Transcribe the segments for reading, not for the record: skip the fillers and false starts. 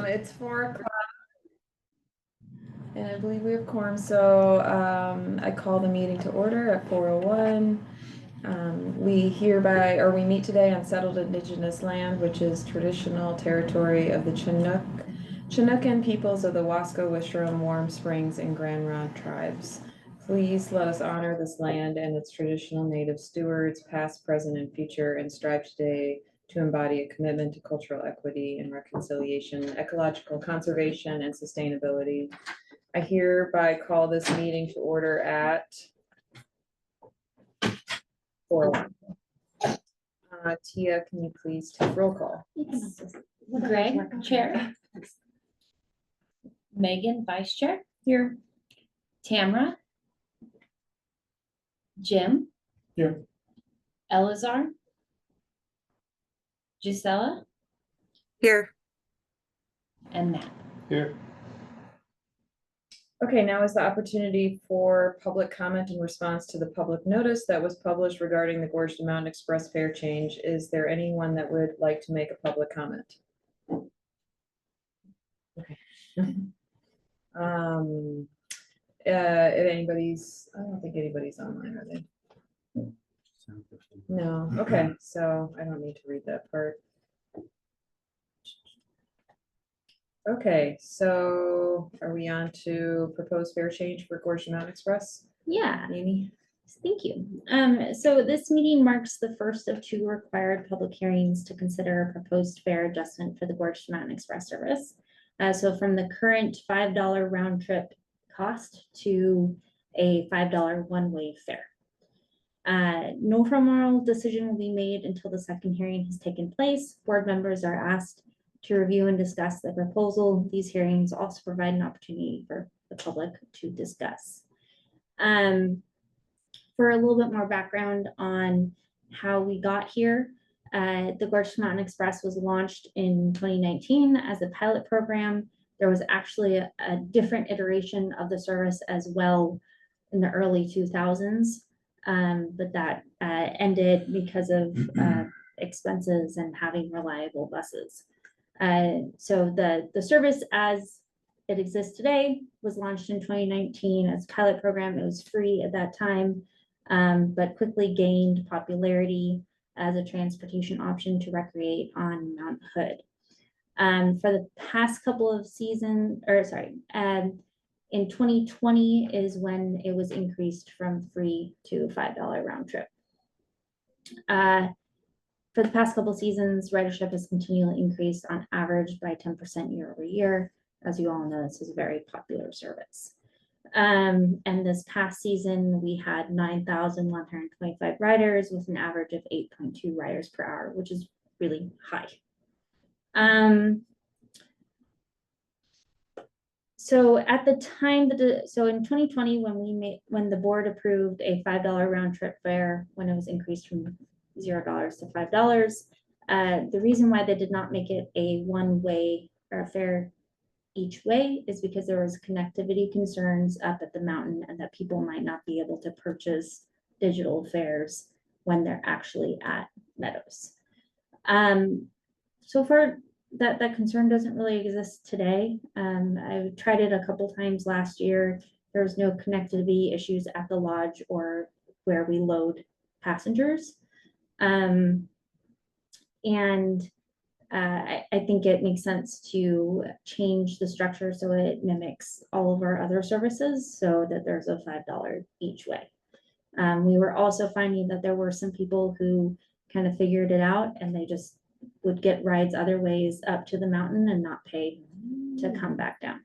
It's 4 o'clock, and I believe we have quorum, so I call the meeting to order at 4:01. We meet today on settled indigenous land, which is traditional territory of the Chinookan peoples of the Wasco, Wishroom, Warm Springs, and Grand Ronde tribes. Please let us honor this land and its traditional native stewards, past, present, and future, and strive today to embody a commitment to cultural equity and reconciliation, ecological conservation, and sustainability. I hereby call this meeting to order at 4:01. Tia, can you please take roll call? Greg, Chair. Megan, Vice Chair. Here. Tamara. Jim. Here. Elazar. Gisela. Here. And Matt. Here. Okay, now is the opportunity for public comment in response to the public notice that was published regarding the Gorge to Mountain Express fare change. Is there anyone that would like to make a public comment? Okay. If anybody's, I don't think anybody's online, are they? No, okay, so I don't need to read that part. Okay, so are we on to proposed fare change for Gorge to Mountain Express? Yeah, Amy? thank you. So this meeting marks the first of 2 required public hearings to consider a proposed fare adjustment for the Gorge to Mountain Express service. So from the current $5 round trip cost to a $5 one-way fare. No formal decision will be made until the second hearing has taken place. Board members are asked to review and discuss the proposal. These hearings also provide an opportunity for the public to discuss. For a little bit more background on how we got here, the Gorge to Mountain Express was launched in 2019 as a pilot program. There was actually a different iteration of the service as well in the early 2000s, but that ended because of expenses and having reliable buses. So the service as it exists today was launched in 2019 as a pilot program. It was free at that time, but quickly gained popularity as a transportation option to recreate on Mount Hood. For the past couple of seasons, in 2020 is when it was increased from free to $5 round trip. For the past couple of seasons, ridership has continually increased on average by 10% year over year. As you all know, this is a very popular service. And this past season, we had 9,125 riders with an average of 8.2 riders per hour, which is really high. So at the time so in 2020, when the board approved a $5 round trip fare, when it was increased from $0 to $5, the reason why they did not make it a one-way or a fare each way is because there was connectivity concerns up at the mountain and that people might not be able to purchase digital fares when they're actually at Meadows. So far, that concern doesn't really exist today. I tried it a couple times last year. There was no connectivity issues at the lodge or where we load passengers. I think it makes sense to change the structure so it mimics all of our other services so that there's a $5 each way. We were also finding that there were some people who kind of figured it out and they just would get rides other ways up to the mountain and not pay to come back down.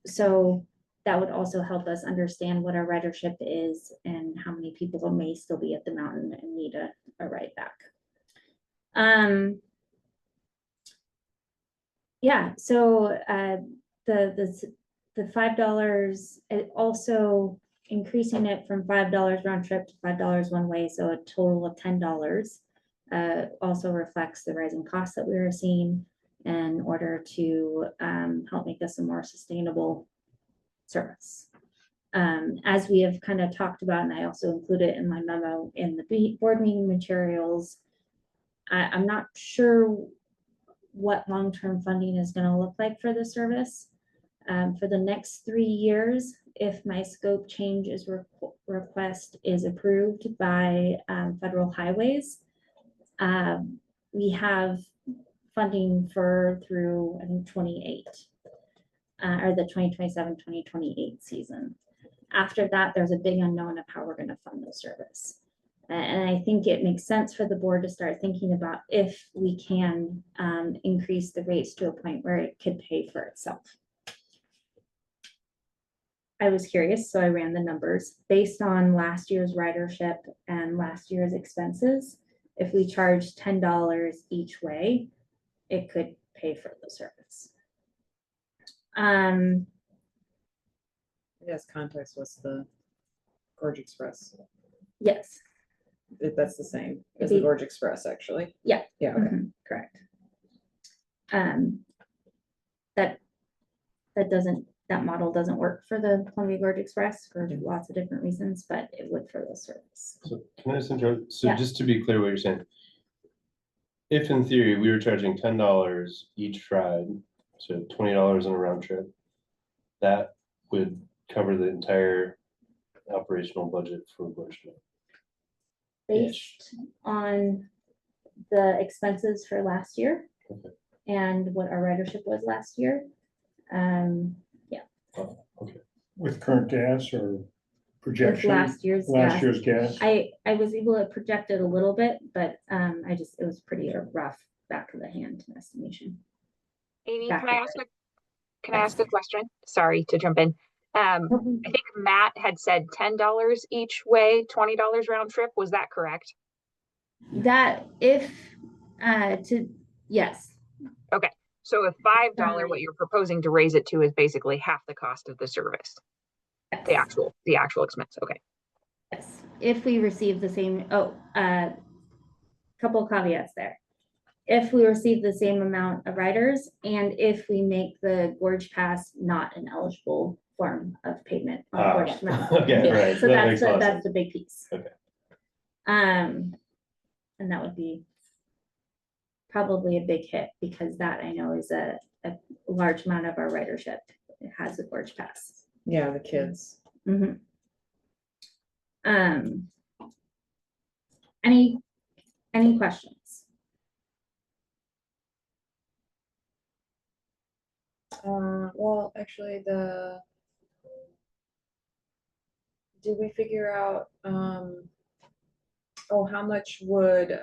So that would also help us understand what our ridership is and how many people may still be at the mountain and need a ride back. Yeah, so the $5, it also increasing it from $5 round trip to $5 one way, so a total of $10, also reflects the rising costs that we were seeing in order to help make this a more sustainable service. As we have kind of talked about, and I also included in my memo in the board meeting materials, I'm not sure what long-term funding is gonna look like for the service. For the next 3 years, if my scope change is request is approved by Federal Highways, we have funding through, I think, 28, or the 2027-2028 season. After that, there's a big unknown of how we're gonna fund the service. And I think it makes sense for the board to start thinking about if we can increase the rates to a point where it could pay for itself. I was curious, so I ran the numbers. Based on last year's ridership and last year's expenses, if we charge $10 each way, it could pay for the service. Yes, context was the Gorge Express. Yes, That's the same as the Gorge Express, actually. Yeah. Yeah, okay. correct. That model doesn't work for the Columbia Gorge Express for lots of different reasons, but it would for the service. So can I just interrupt? So Yeah. just to be clear what you're saying, if in theory we were charging $10 each ride, so $20 on a round trip, that would cover the entire operational budget for Bushman. Based on the expenses for last year Okay. and what our ridership was last year. Oh, okay. With current gas or With projection? last year's Last gas. year's gas? I was able to project it a little bit, but it was pretty rough back of the hand estimation. Amy, Back can I to ask it. a question? Sorry to jump in. I Mhm. think Matt had said $10 each way, $20 round trip. Was that correct? That if, yes, So if $5, what you're proposing to raise it to is basically half the cost of the service, the yes, actual expense. Okay. yes. If we receive the same, couple caveats there. If we receive the same amount of riders and if we make the Gorge Pass not an eligible form of payment on Gorge to Mountain. Okay, right. So That makes a lot of that's sense. the big piece. Okay. And that would be probably a big hit because that I know is a large amount of our ridership. It has a Gorge Pass. Yeah, the kids. Mhm. Any questions? Well, actually, did we figure out, how much would,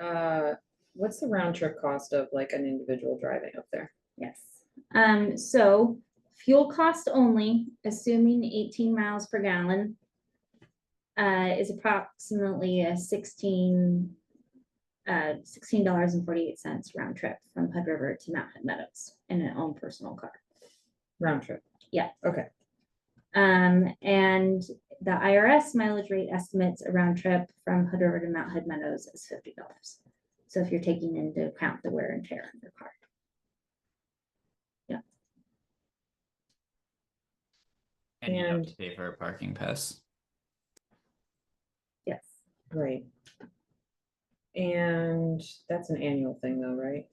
what's the round trip cost of like an individual driving up there? Yes. So fuel cost only, assuming 18 miles per gallon, is approximately a $16.48 round trip from Hood River to Mount Hood Meadows in an own personal car. Round trip? Yeah. Okay. And the IRS mileage rate estimates a round trip from Hood River to Mount Hood Meadows is $50. So if you're taking into account the wear and tear on your car. And you have And- to pay for a parking pass. Yes. Right. And that's an annual thing though, right?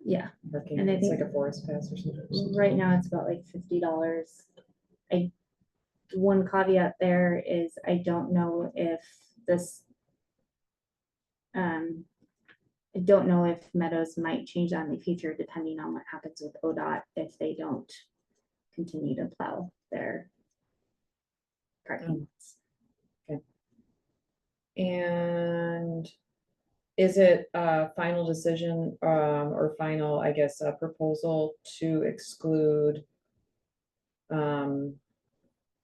Yeah. Parking, And I it's like think- a forest pass or something. Right now it's about like $50. One caveat there is I don't know if this. I don't know if Meadows might change that in the future depending on what happens with ODOT if they don't continue to plow their parking lots. And is it a final decision, or final, I guess, a proposal to exclude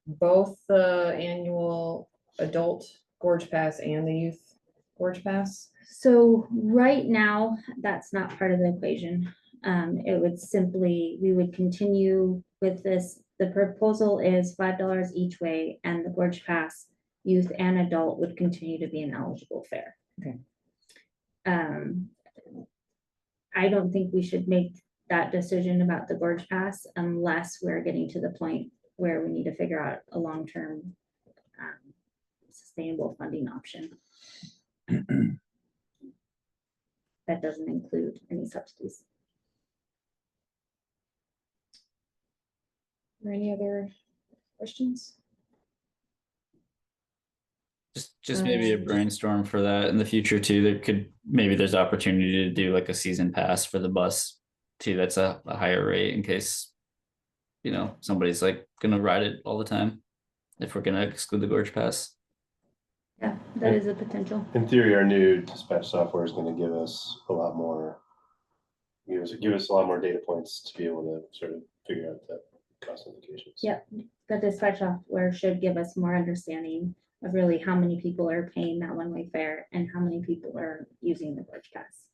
both the annual adult Gorge Pass and the youth Gorge Pass? So right now, that's not part of the equation. It would simply, we would continue with this. The proposal is $5 each way and the Gorge Pass, youth and adult would continue to be an eligible fare. Okay. I don't think we should make that decision about the Gorge Pass unless we're getting to the point where we need to figure out a long-term sustainable funding option. That doesn't include any subsidies. or any other questions? Just maybe a Um, brainstorm for that in the future too. Maybe there's opportunity to do like a season pass for the bus too. That's a higher rate in case, somebody's like gonna ride it all the time. If we're gonna exclude the gorge pass. Yeah, that is a potential. In theory, our new dispatch software is gonna give us a lot more. Give us a lot more data points to be able to sort of figure out the cost implications. Yep, the dispatch software should give us more understanding of really how many people are paying that one-way fare and how many people are using the gorge pass.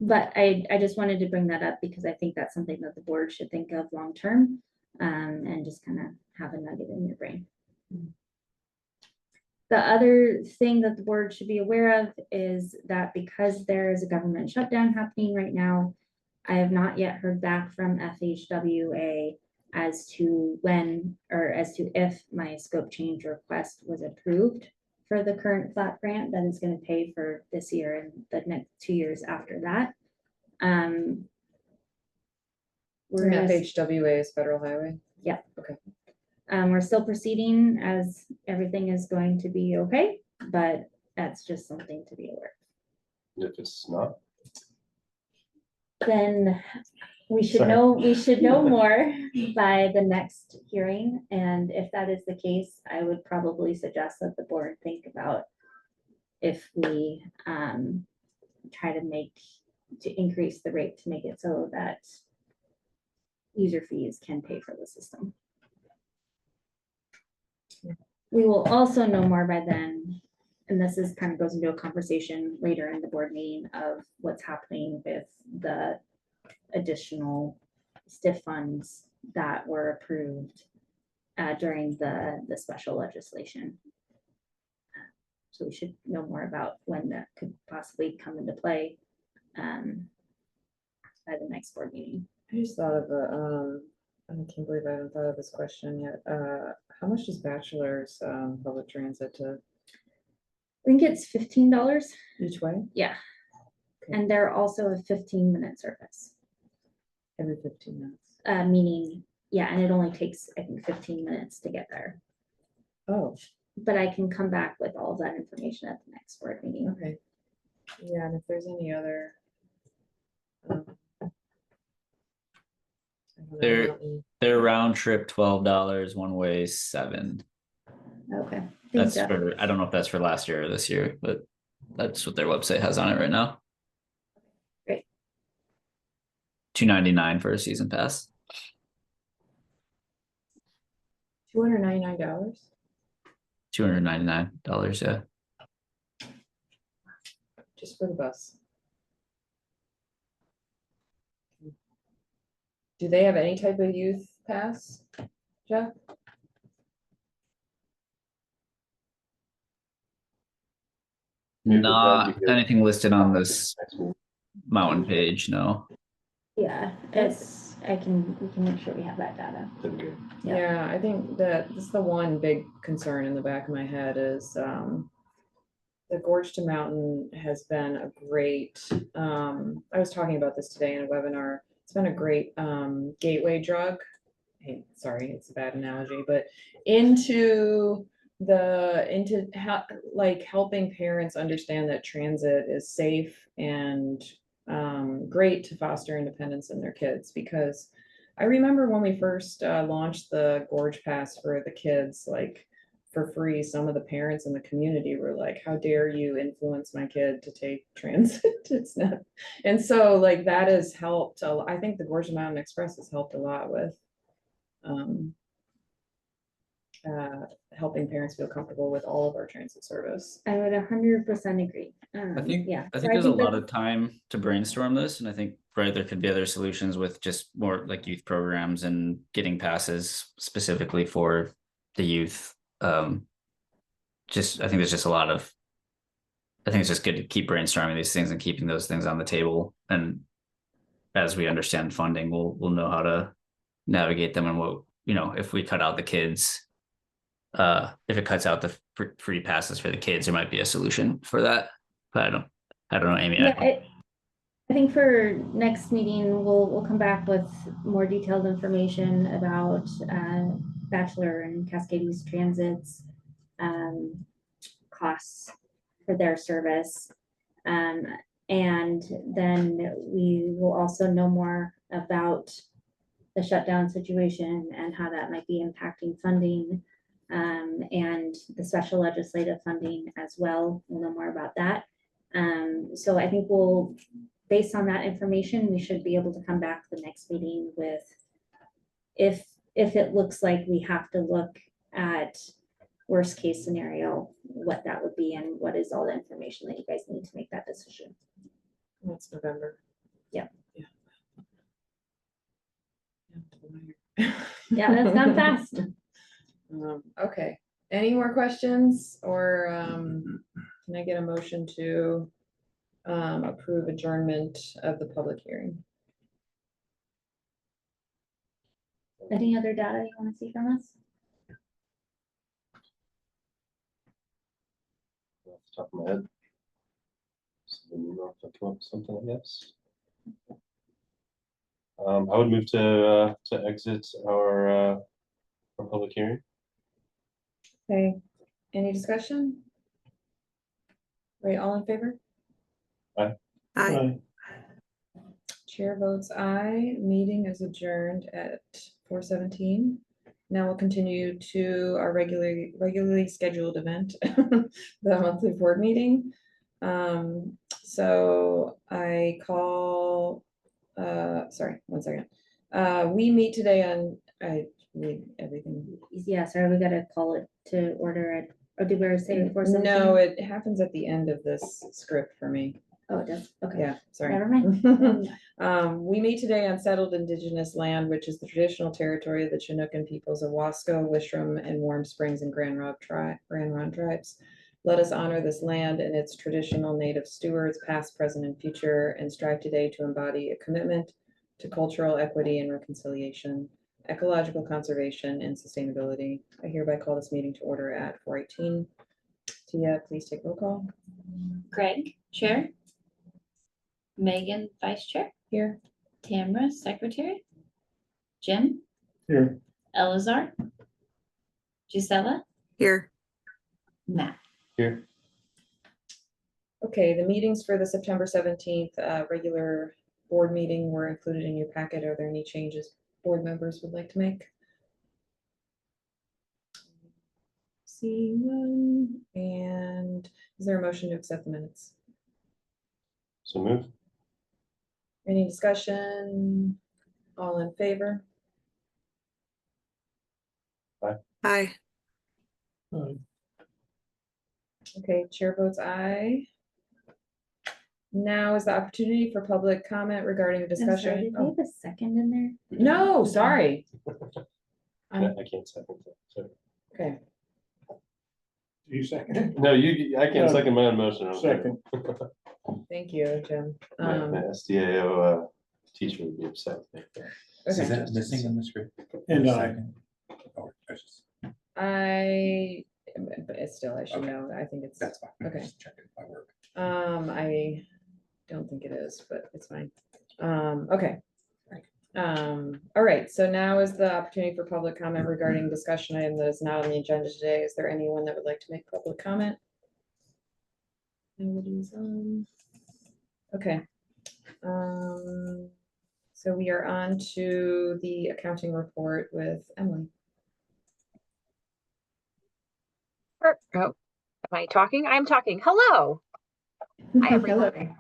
But I just wanted to bring that up because I think that's something that the board should think of long-term, and just kind of have a nugget in your brain. The other thing that the board should be aware of is that because there is a government shutdown happening right now, I have not yet heard back from FHWA as to when or as to if my scope change request was approved for the current flat grant that is going to pay for this year and the next 2 years after that. We're gonna, FHWA is federal highway. we're still proceeding as everything is going to be okay, but that's just something to be aware of. If it's not, Then we should Sorry. know more by the next hearing. And if that is the case, I would probably suggest that the board think about if we try to increase the rate to make it so that user fees can pay for the system. We will also know more by then, and this is kind of goes into a conversation later in the board meeting of what's happening with the additional STIF funds that were approved during the special legislation. So we should know more about when that could possibly come into play by the next board meeting. I just thought of I can't believe I haven't thought of this question yet. How much does bachelor's public transit to I think it's $15. each way? Yeah. Okay. And they're also a 15-minute service. Every 15 minutes. Meaning, yeah, and it only takes, I think, 15 minutes to get there. Oh, But I can come back with all of that information at the next board meeting. okay. Yeah, and if there's any other. I don't know, There- mountain- Their round trip $12, one way $7. Okay. That's Thanks, Jeff. I don't know if that's for last year or this year, but that's what their website has on it right now. Great. $2.99 for a season pass. $299. $299, yeah. Just for the bus. Do they have any type of youth pass, Jeff? Maybe that'd Not be good. anything listed on this Next meeting. mountain page, no. Yeah, we can make sure we have that data. That'd be good. Yeah. Yeah, I think that this is the one big concern in the back of my head is the Gorge to Mountain has been a great, I was talking about this today in a webinar. It's been a great gateway drug. Hey, sorry, it's a bad analogy, but into like helping parents understand that transit is safe and great to foster independence in their kids. Because I remember when we first launched the Gorge Pass for the kids, like for free, some of the parents in the community were like, how dare you influence my kid to take transit? It's not. And so like that has helped. I think the Gorge Mountain Express has helped a lot with helping parents feel comfortable with all of our transit service. I would 100% agree. I think Yeah. I So think there's a lot that- of time to brainstorm this, and I think there could be other solutions with just more like youth programs and getting passes specifically for the youth. I think there's just a lot of. I think it's just good to keep brainstorming these things and keeping those things on the table. And as we understand funding, we'll know how to navigate them, and if we cut out the kids. If it cuts out the free passes for the kids, there might be a solution for that. But I don't know, Amy. Yeah, I think for next meeting, we'll come back with more detailed information about Bachelor and Cascades Transit's costs for their service. And then we will also know more about the shutdown situation and how that might be impacting funding, and the special legislative funding as well. We'll know more about that. So I think based on that information, we should be able to come back to the next meeting with if it looks like we have to look at worst case scenario, what that would be and what is all the information that you guys need to make that decision. That's November. Yep. Yeah. Yeah, that's gone fast. Okay, any more questions or can I get a motion to approve adjournment of the public hearing? Any other data you want to see from us? Off the top of my head. Something, I guess. I would move to exit our public hearing. Okay, any discussion? Right, all in favor? Aye. Chair votes aye. Meeting is adjourned at 4:17. Now we'll continue to our regularly scheduled event, the monthly board meeting. So I call, sorry, one second. We meet today on, I need everything. Yeah, sorry, we gotta call it to order at, or did we say before? No, it happens at the end of this script for me. Oh, it does, okay. Yeah, sorry. Never mind. We meet today on settled indigenous land, which is the traditional territory of the Chinook peoples of Wasco, Wishram, and Warm Springs and Grand Ronde tribes. Let us honor this land and its traditional native stewards, past, present, and future, and strive today to embody a commitment to cultural equity and reconciliation, ecological conservation, and sustainability. I hereby call this meeting to order at 4:18. Tia, please take roll call. Greg, Chair. Megan, Vice Chair. Here. Tamara, Secretary. Jim, Here. Elazar. Gisela, Here. Matt. Here. Okay, the meetings for the September 17th regular board meeting were included in your packet. Are there any changes board members would like to make? See one, and is there a motion to accept the minutes? So move. Any discussion? All in favor? Aye. Aye. Okay, chair votes aye. Now is the opportunity for public comment regarding a I'm sorry, discussion. did we have a second in there? No, sorry. I can't second that. Sorry. Okay, You second it? No, I can't No. second my own motion. I'm sorry. Second. thank you, Jim. My SDAO teacher would be upset with me. Okay. Is that missing in the script? And I. Second. Oh, But it's still, I should Okay. know. I think it's, That's fine. I'm Okay. just checking my work. I don't think it is, but it's fine. Okay. All right, so now is the opportunity for public comment regarding discussion item that is not on the agenda today. Is there anyone that would like to make public comment? Nobody's on. Okay. So we are on to the accounting report with Emily. Oh, am I talking? I'm talking. Hello. Hi, everyone.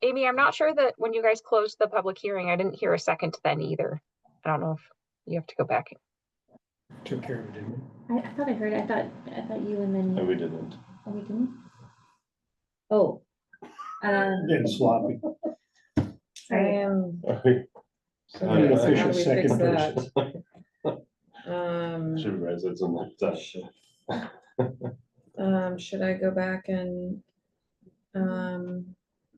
Amy, I'm not sure that when you guys closed the public hearing, I didn't hear a second then either. I don't know if you have to go back. Took care of it, didn't we? I thought I heard, I thought you and then. No, we didn't. Oh, we didn't? Oh. Getting sloppy. I Sorry. am. Are we- Okay, An so how official do we second fix person. that? Should write that on the top. Should I go back and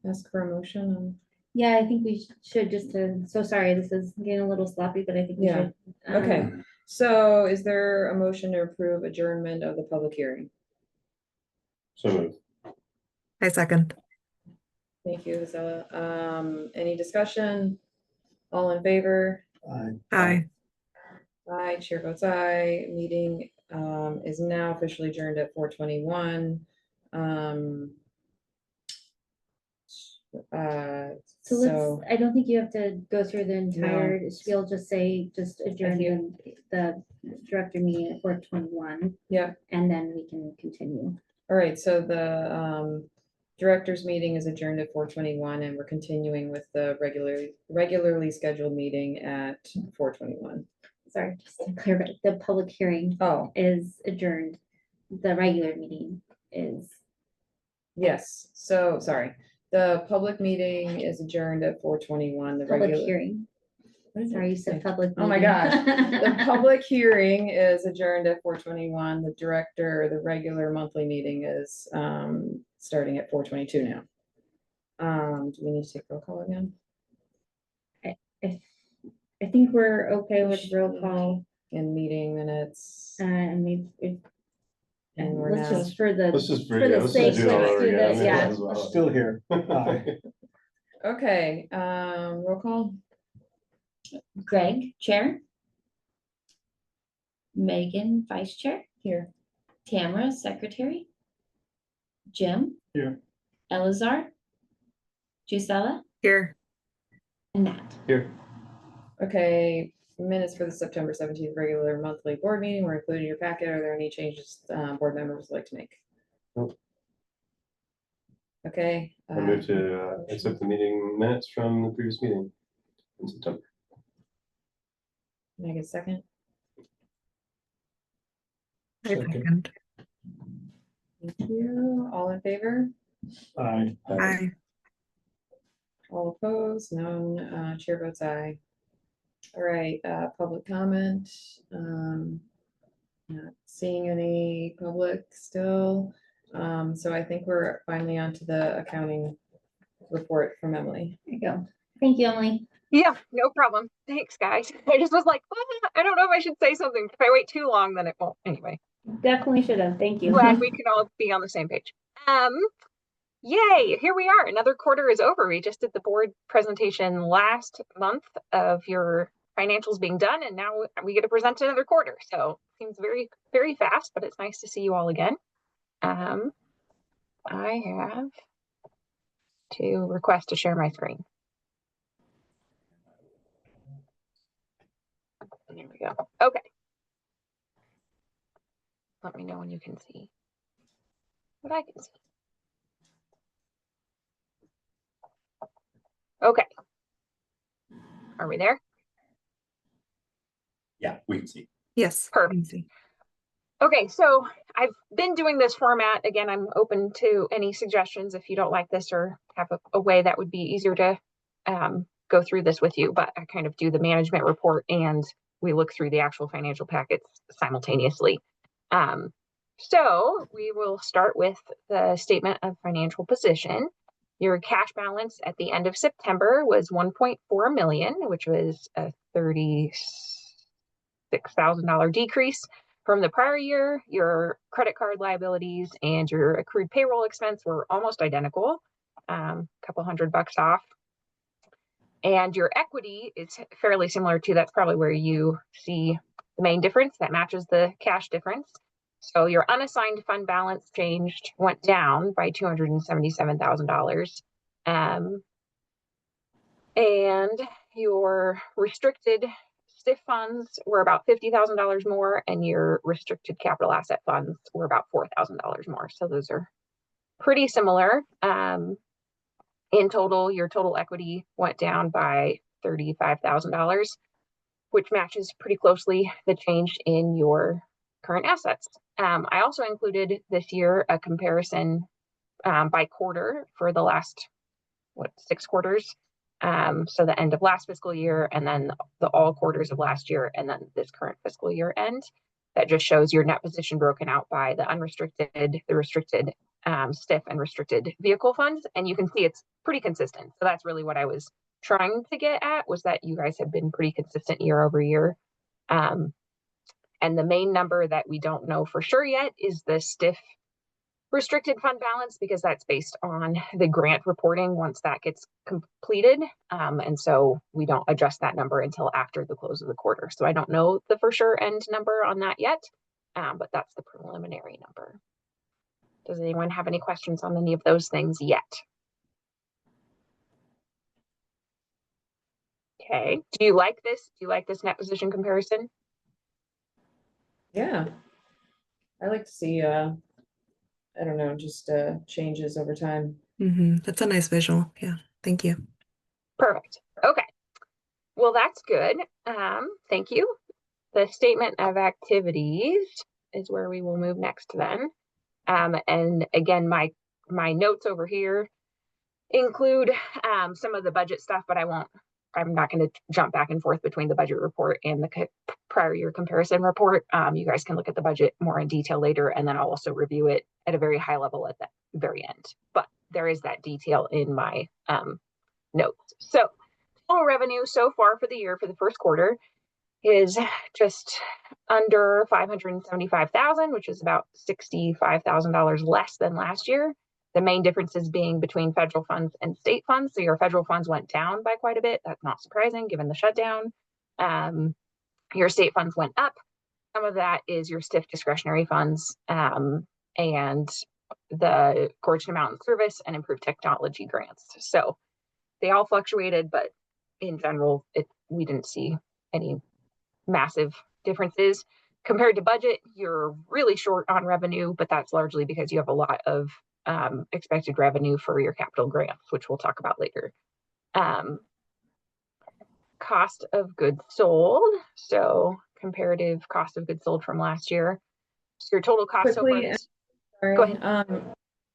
ask for a motion on? Yeah, I think we should just so sorry, this is getting a little sloppy, but I think we Yeah. should. Okay, so is there a motion to approve adjournment of the public hearing? So move. I second. Thank you, Isella. Any discussion? All in favor? Aye. Aye, chair votes aye. Meeting is now officially adjourned at 4:21. So So, I don't think you have to go through the entire spiel, just say, just adjourn you. the director meeting at 4:21, yeah, and then we can continue. all right, so the directors meeting is adjourned at 4:21 and we're continuing with the regularly scheduled meeting at 4:21. Sorry, just to clarify, the public hearing Oh, is adjourned. The regular meeting is, yes, so, sorry. The public meeting is adjourned at 4:21, the public regular. hearing. What did I Sorry, you said say? public. Oh my meeting. gosh. The public hearing is adjourned at 4:21. The the regular monthly meeting is starting at 4:22 now. Do we need to take roll call again? I think we're okay with roll call, In meeting minutes, and and we're let's now, just for the, Let's just, for the let's just do sake, it all let's over do again. I the- mean, yeah. might as well. Still here. Aye. okay, roll call Greg, chair. Megan, vice chair. here. Tamara, secretary. Jim. Here. Elazar. Gisela. Here. And Matt. Here, Okay, minutes for the September 17th regular monthly board meeting were included in your packet. Are there any changes board members would like to make? Nope. Okay. I move to accept the meeting minutes from the previous meeting in September. Can I get a second? Second. Thank you. All in favor? Aye. All opposed? None. Chair votes aye. All right, public comment. Not seeing any public still. So I think we're finally on to the accounting report from Emily. there you go. Thank you, Emily. Yeah, no problem. Thanks, guys. I just was like, "Ah, I don't know if I should say something. If I wait too long, then it won't." Anyway, Definitely should have. Thank you. glad we can all be on the same page. Yay, here we are. Another quarter is over. We just did the board presentation last month of your financials being done, and now we get to present another quarter. So seems very, very fast, but it's nice to see you all again. I have to request to share my screen. There we go. Okay. Let me know when you can see what I can see. Okay. Are we there? Yeah, we can see. Yes. Perfect. Okay, so I've been doing this format. Again, I'm open to any suggestions if you don't like this or have a way that would be easier to go through this with you, but I kind of do the management report and we look through the actual financial packets simultaneously. So we will start with the statement of financial position. Your cash balance at the end of September was 1.4 million, which was a $36,000 decrease from the prior year. Your credit card liabilities and your accrued payroll expense were almost identical, a couple $100 off. And your equity is fairly similar to, that's probably where you see the main difference that matches the cash difference. So your unassigned fund balance went down by $277,000. And your restricted STIF funds were about $50,000 more, and your restricted capital asset funds were about $4,000 more. So those are pretty similar. In total, your total equity went down by $35,000, which matches pretty closely the change in your current assets. I also included this year a comparison by quarter for the last 6 quarters. So the end of last fiscal year, and then the all quarters of last year, and then this current fiscal year end. That just shows your net position broken out by the unrestricted, the restricted, STIF and restricted vehicle funds. And you can see it's pretty consistent. So that's really what I was trying to get at, was that you guys have been pretty consistent year over year. And the main number that we don't know for sure yet is the STIF restricted fund balance because that's based on the grant reporting once that gets completed. And so we don't adjust that number until after the close of the quarter. So I don't know the for sure end number on that yet, but that's the preliminary number. Does anyone have any questions on any of those things yet? Okay, do you like this? Do you like this net position comparison? Yeah. I like to see, I don't know, just changes over time. That's a nice visual. Yeah, thank you. Perfect. Okay. Well, that's good. Thank you. The statement of activities is where we will move next then. And again, my notes over here include some of the budget stuff, but I'm not going to jump back and forth between the budget report and the prior year comparison report. You guys can look at the budget more in detail later, and then I'll also review it at a very high level at the very end. But there is that detail in my notes. So total revenue so far for the year for the first quarter is just under 575,000, which is about $65,000 less than last year. The main differences being between federal funds and state funds. So your federal funds went down by quite a bit. That's not surprising given the shutdown. Your state funds went up. Some of that is your STIF discretionary funds and the Gorge Mountain Service and improved technology grants. So they all fluctuated, but in general, we didn't see any massive differences. Compared to budget, you're really short on revenue, but that's largely because you have a lot of expected revenue for your capital grants, which we'll talk about later. Cost of goods sold. So comparative cost of goods sold from last year. So your total cost Quickly, sorry, go ahead.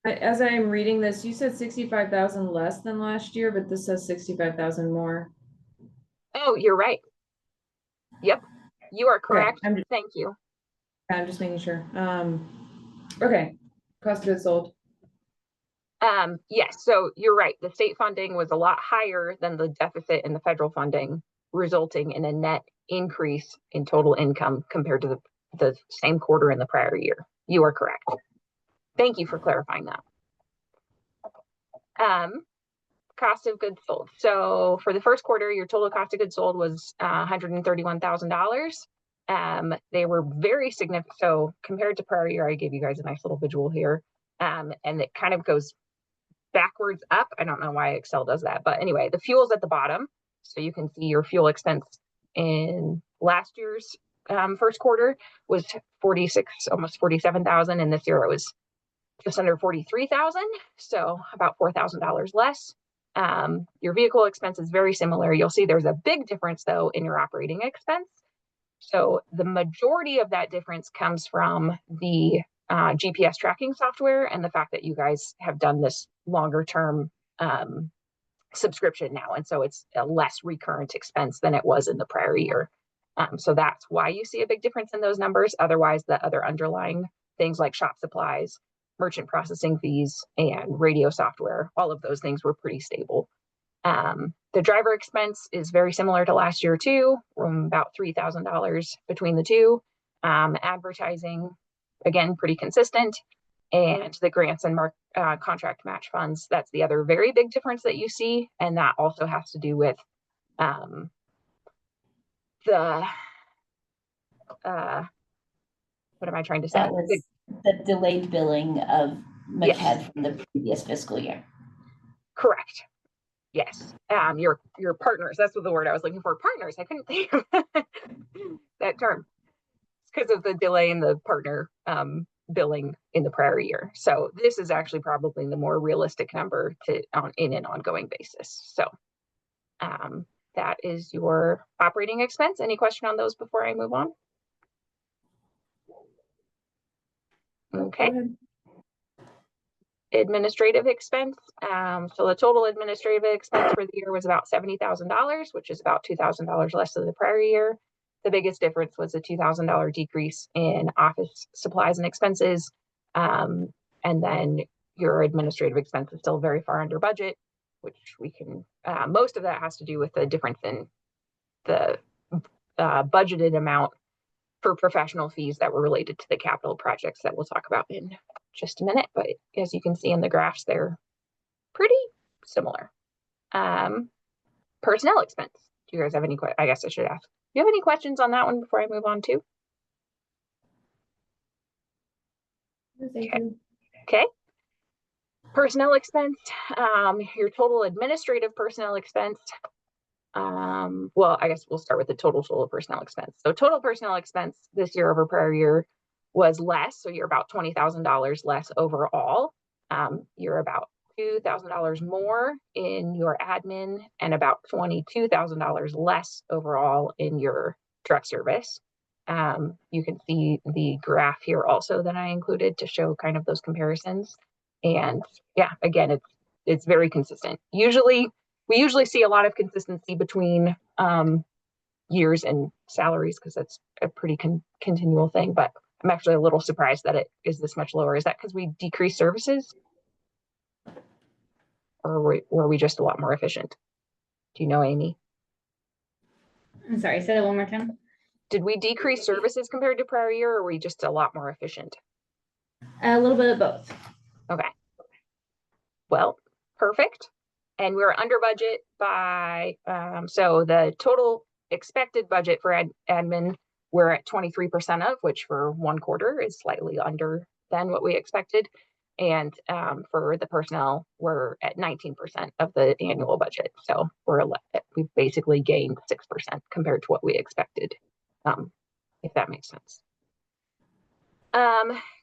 As I'm reading this, you said 65,000 less than last year, but this says 65,000 more. Oh, you're right. Yep, you are correct. Okay, Thank you. I'm just making sure. Okay, cost of goods sold. Yes, so you're right. The state funding was a lot higher than the deficit in the federal funding, resulting in a net increase in total income compared to the same quarter in the prior year. You are correct. Thank you for clarifying that. Cost of goods sold. So for the first quarter, your total cost of goods sold was $131,000. They were very significant. So compared to prior year, I gave you guys a nice little visual here. And it kind of goes backwards up. I don't know why Excel does that, but anyway, the fuel's at the bottom. So you can see your fuel expense in last year's first quarter was 46, almost 47,000. And this year it was just under 43,000. So about $4,000 less. Your vehicle expense is very similar. You'll see there's a big difference though in your operating expense. So the majority of that difference comes from the GPS tracking software and the fact that you guys have done this longer term subscription now. And so it's a less recurrent expense than it was in the prior year. So that's why you see a big difference in those numbers. Otherwise, the other underlying things like shop supplies, merchant processing fees, and radio software, all of those things were pretty stable. The driver expense is very similar to last year too, from about $3,000 between the two. Advertising, again, pretty consistent. And the grants and contract match funds, that's the other very big difference that you see. And that also has to do with what am I trying to say? That was the delayed billing of Yes. MCHED from the previous fiscal year. Correct. Yes. Your partners, that's what the word I was looking for. Partners. I couldn't think of that term. It's because of the delay in the partner billing in the prior year. So this is actually probably the more realistic number in an ongoing basis. So that is your operating expense. Any question on those before I move on? Okay. Administrative expense. So the total administrative expense for the year was about $70,000, which is about $2,000 less than the prior year. The biggest difference was a $2,000 decrease in office supplies and expenses. And then your administrative expense is still very far under budget, which we can, most of that has to do with the difference in the budgeted amount for professional fees that were related to the capital projects that we'll talk about in just a minute, but as you can see in the graphs, they're pretty similar. Personnel expense. Do you guys have any I guess I should ask. Do you have any questions on that one before I move on to? Okay. Personnel expense, your total administrative personnel expense. Well, I guess we'll start with the total personnel expense. So total personnel expense this year over prior year was less. So you're about $20,000 less overall. You're about $2,000 more in your admin and about $22,000 less overall in your truck service. You can see the graph here also that I included to show kind of those comparisons. And yeah, again, it's very consistent. We usually see a lot of consistency between years and salaries because that's a pretty continual thing, but I'm actually a little surprised that it is this much lower. Is that because we decreased services? Or were we just a lot more efficient? Do you know, Amy? I'm sorry, say that one more time. Did we decrease services compared to prior year, or were we just a lot more efficient? A little bit of both. Okay. Well, perfect. And we're under budget by, so the total expected budget for admin, we're at 23% of, which for one quarter is slightly under than what we expected. And for the personnel, we're at 19% of the annual budget. So we've basically gained 6% compared to what we expected, if that makes sense.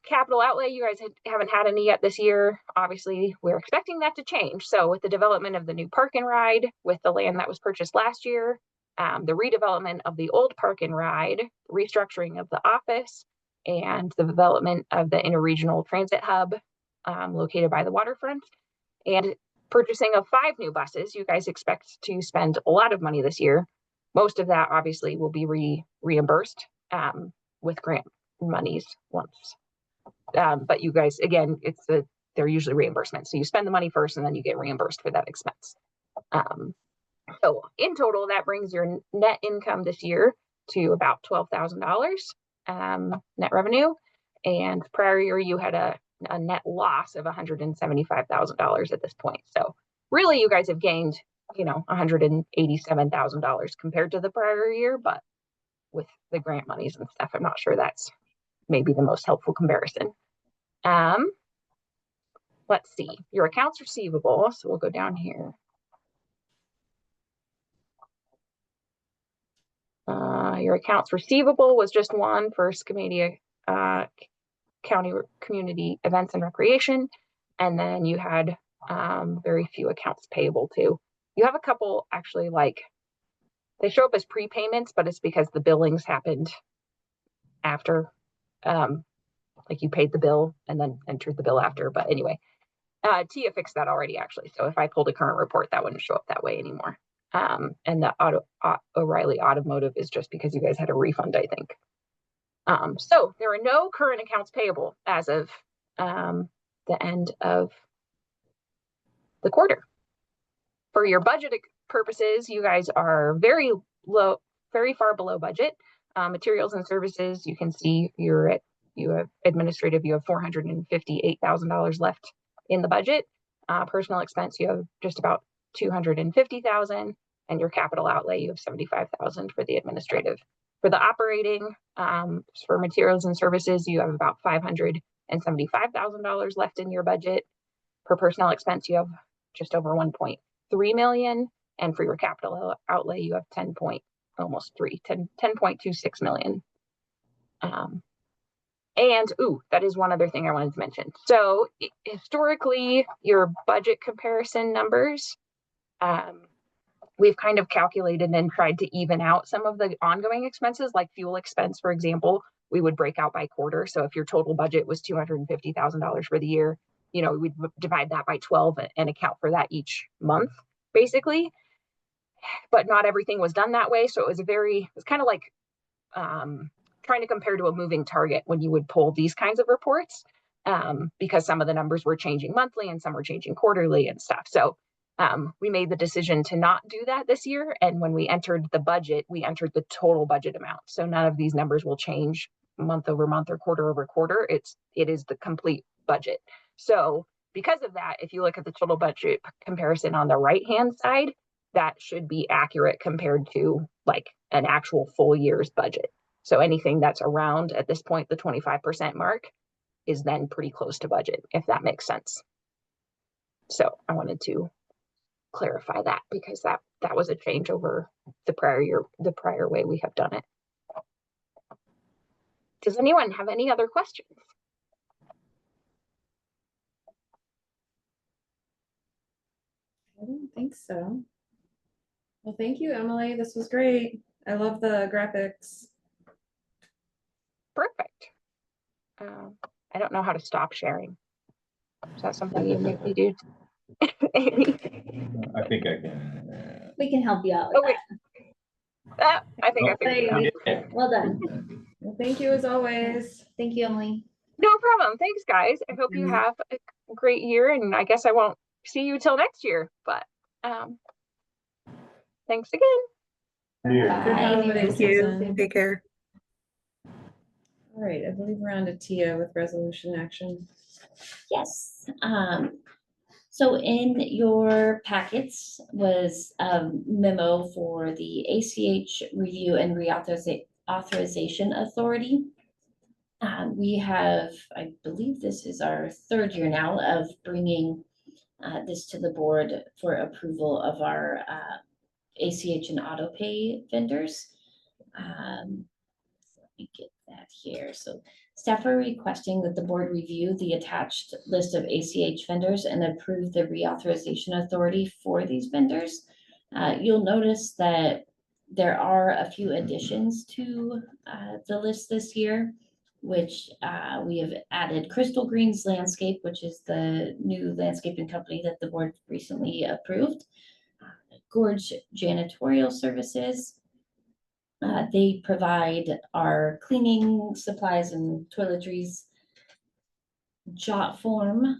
Capital outlay, you guys haven't had any yet this year. Obviously, we're expecting that to change. So with the development of the new park and ride, with the land that was purchased last year, the redevelopment of the old park and ride, restructuring of the office, and the development of the interregional transit hub located by the waterfront, and purchasing of 5 new buses, you guys expect to spend a lot of money this year. Most of that obviously will be reimbursed with grant monies once. But you guys, again, they're usually reimbursements. So you spend the money first and then you get reimbursed for that expense. So in total, that brings your net income this year to about $12,000 net revenue. And prior year, you had a net loss of $175,000 at this point. So really, you guys have gained, $187,000 compared to the prior year, but with the grant monies and stuff, I'm not sure that's maybe the most helpful comparison. Let's see, your accounts receivable. So we'll go down here. Your accounts receivable was just one for Scotia County Community Events and Recreation. And then you had very few accounts payable too. You have a couple actually, like they show up as prepayments, but it's because the billings happened after, like you paid the bill and then entered the bill after. But anyway, Tia fixed that already actually. So if I pulled a current report, that wouldn't show up that way anymore. And the O'Reilly Automotive is just because you guys had a refund, I think. So there are no current accounts payable as of the end of the quarter. For your budget purposes, you guys are very low, very far below budget. Materials and services, you can see you have administrative, you have $458,000 left in the budget. Personal expense, you have just about $250,000, and your capital outlay, you have $75,000 for the administrative. For the operating, for materials and services, you have about $575,000 left in your budget. For personnel expense, you have just over 1.3 million, and for your capital outlay, you have 10.26 million. And that is one other thing I wanted to mention. So historically, your budget comparison numbers, we've kind of calculated and tried to even out some of the ongoing expenses, like fuel expense, for example, we would break out by quarter. So if your total budget was $250,000 for the year, we'd divide that by 12 and account for that each month, basically. But not everything was done that way. So it was kind of like trying to compare to a moving target when you would pull these kinds of reports, because some of the numbers were changing monthly and some were changing quarterly and stuff. So we made the decision to not do that this year. And when we entered the budget, we entered the total budget amount. So none of these numbers will change month over month or quarter over quarter. It is the complete budget. So because of that, if you look at the total budget comparison on the right-hand side, that should be accurate compared to like an actual full year's budget. So anything that's around at this point, the 25% mark, is then pretty close to budget, if that makes sense. So I wanted to clarify that because that was a change over the prior year, the prior way we have done it. Does anyone have any other questions? I don't think so. Well, thank you, Emily. This was great. I love the graphics. Perfect. I don't know how to stop sharing. Is that something you make me do? Amy? I think I can. We can help you out Oh, with wait. I think I figured it out. that. Well done. Well, thank you as always. Thank you, Emily. No problem. Thanks, guys. I hope you have a great year, and I guess I won't see you till next year, but thanks again. Yeah. Good Bye. holiday Thank you. season. Take care. All right, I believe we're on to Tia with resolution action. Yes. So in your packets was a memo for the ACH Review and Authorization Authority. We have, I believe this is our third year now of bringing this to the board for approval of our ACH and AutoPay vendors. Let me get that here. So staff are requesting that the board review the attached list of ACH vendors and approve the reauthorization authority for these vendors. You'll notice that there are a few additions to the list this year, which we have added Crystal Greens Landscape, which is the new landscaping company that the board recently approved. Gorge Janitorial Services. They provide our cleaning supplies and toiletries. Jotform.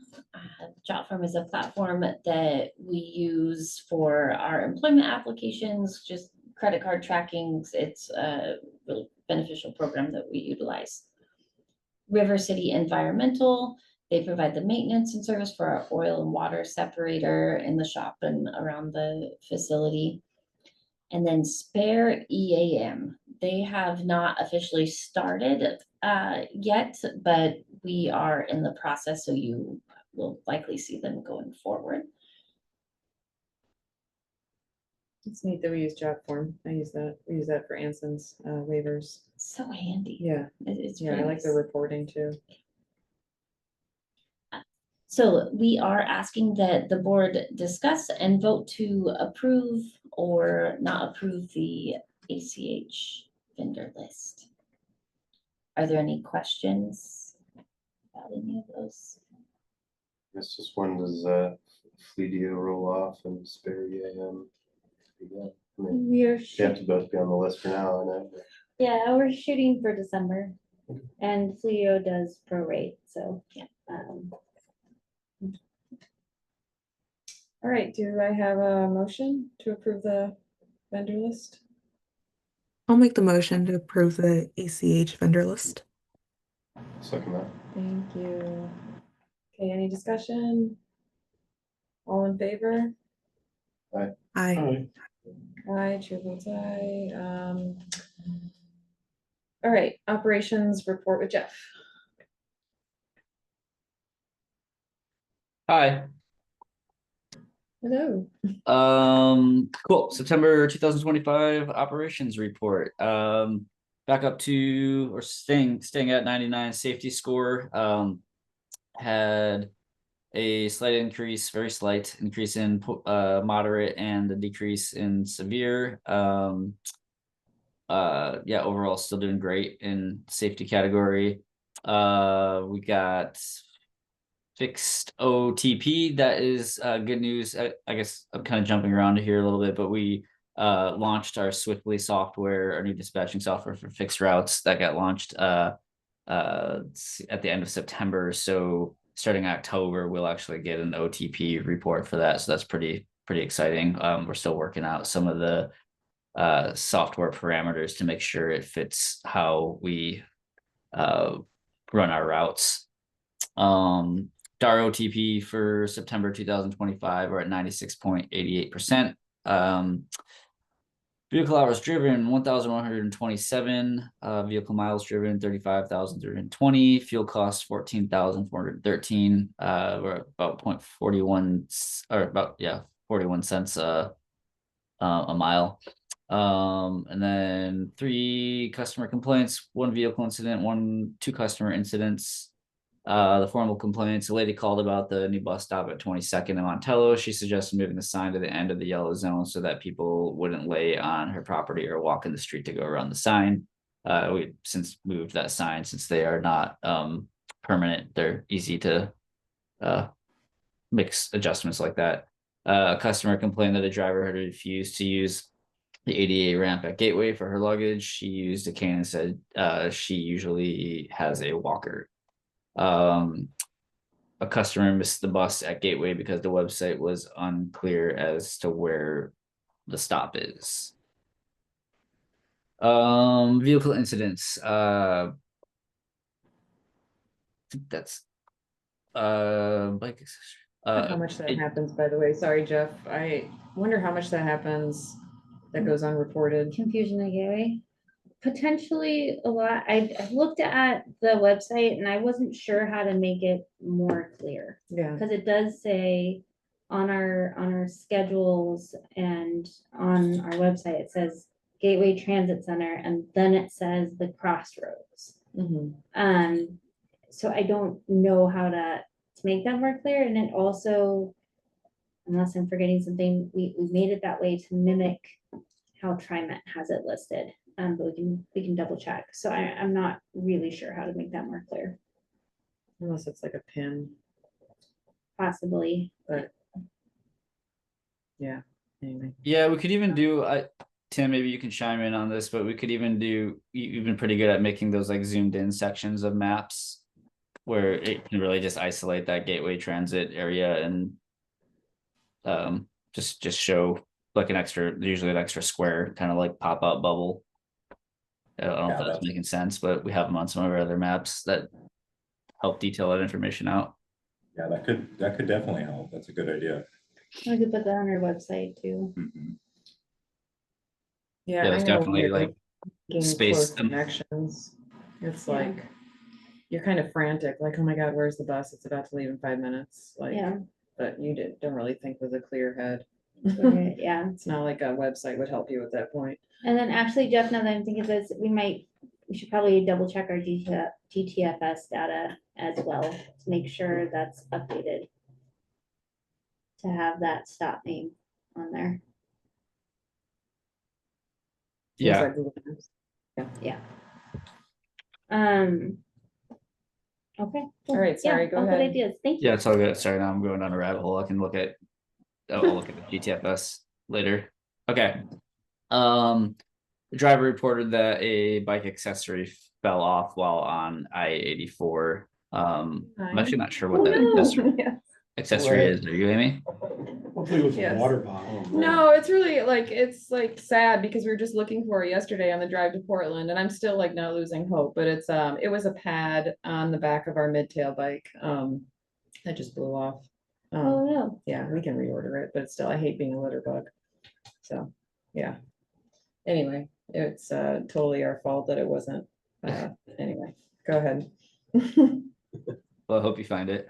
Jotform is a platform that we use for our employment applications, just credit card tracking. It's a really beneficial program that we utilize. River City Environmental. They provide the maintenance and service for our oil and water separator in the shop and around the facility. And then Spare EAM. They have not officially started yet, but we are in the process, so you will likely see them going forward. It's neat that we use job form. I use that. We use that for Anson's waivers. So handy. Yeah, It's yeah, I pretty like the nice. reporting too. So we are asking that the board discuss and vote to approve or not approve the ACH vendor list. Are there any questions about any of those? It's just when does Fleetio roll off and Spare EAM? Yeah, I mean, We are they have to both be on the list for now, I know. yeah, we're shooting for December, and Fleo does prorate, so Yeah. All right, do I have a motion to approve the vendor list? I'll make the motion to approve the ACH vendor list. Second that. Thank you. Okay, any discussion? All in favor? Aye. Aye, chair votes aye. All right, operations report with Jeff. Hi. Hello. Cool. September 2025 operations report. Back up to or staying at 99 safety score. Had a slight increase, very slight increase in moderate and a decrease in severe. Yeah, overall still doing great in safety category. We got fixed OTP. That is good news. I guess I'm kind of jumping around here a little bit, but we launched our Swiftly software, our new dispatching software for fixed routes that got launched at the end of September. So starting October, we'll actually get an OTP report for that. So that's pretty exciting. We're still working out some of the software parameters to make sure it fits how we run our routes. DAR OTP for September 2025 are at 96.88%. Vehicle hours driven 1,127. Vehicle miles driven 35,320. Fuel costs 14,413. We're at about 0.41 or about 41 cents a mile. And then 3 customer complaints, 1 vehicle incident, 2 customer incidents. The formal complaints, a lady called about the new bus stop at 22nd and Montello. She suggested moving the sign to the end of the yellow zone so that people wouldn't lay on her property or walk in the street to go around the sign. We since moved that sign since they are not permanent. They're easy to mix adjustments like that. A customer complained that a driver had refused to use the ADA ramp at Gateway for her luggage. She used a cane and said she usually has a walker. A customer missed the bus at Gateway because the website was unclear as to where the stop is. Vehicle incidents. I think that's bike accessory. How much that happens, by the way. Sorry, Jeff. I wonder how much that happens that goes unreported. Confusion at Gateway. Potentially a lot. I looked at the website and I wasn't sure how to make it more clear. Yeah. Because it does say on our schedules and on our website, it says Gateway Transit Center, and then it says the crossroads. Mhm. So I don't know how to make that more clear. And it also, unless I'm forgetting something, we made it that way to mimic how TriMet has it listed. But we can double check. So I'm not really sure how to make that more clear. Unless it's like a pin, Possibly. but yeah, anyway. Yeah, we could even do Tim, maybe you can chime in on this, but we could even do you've been pretty good at making those like zoomed in sections of maps where it can really just isolate that Gateway Transit area and just show like usually an extra square kind of like pop-up bubble. I don't know if that's making sense, but we have them on some of our other maps that help detail that information out. Yeah, that could definitely help. That's a good idea. We could put that on our website too. Mhm. Yeah, Yeah, I it's know definitely when you're like making space close and- connections. It's Yeah. like you're kind of frantic, like, oh my God, where's the bus? It's about to leave in 5 minutes. Like, Yeah. but you don't really think with a clear head. Okay, yeah. It's not like a website would help you at that point. And then actually, Jeff, now that I'm thinking of this, we should probably double check our GTFS data as well to make sure that's updated. To have that stop name on there. Yeah. Inside Google Maps. Okay. All right, sorry, go all ahead. Good ideas. Thank you. Yeah, it's all good. Sorry, now I'm going down a rabbit hole. I'll look at the GTFS later. Okay. The driver reported that a bike accessory fell off while on I-84. I'm actually not sure what that accessory is. Are you, Amy? Hopefully it was a Yes. water bottle. No, it's really like, it's like sad because we were just looking for it yesterday on the drive to Portland and I'm still like not losing hope, but it was a pad on the back of our mid-tail bike. That just blew off. Oh, no. Yeah, we can reorder it, but still, I hate being a litter bug. So, yeah. Anyway, it's totally our fault that it wasn't. Anyway, go ahead. Well, I hope you find it.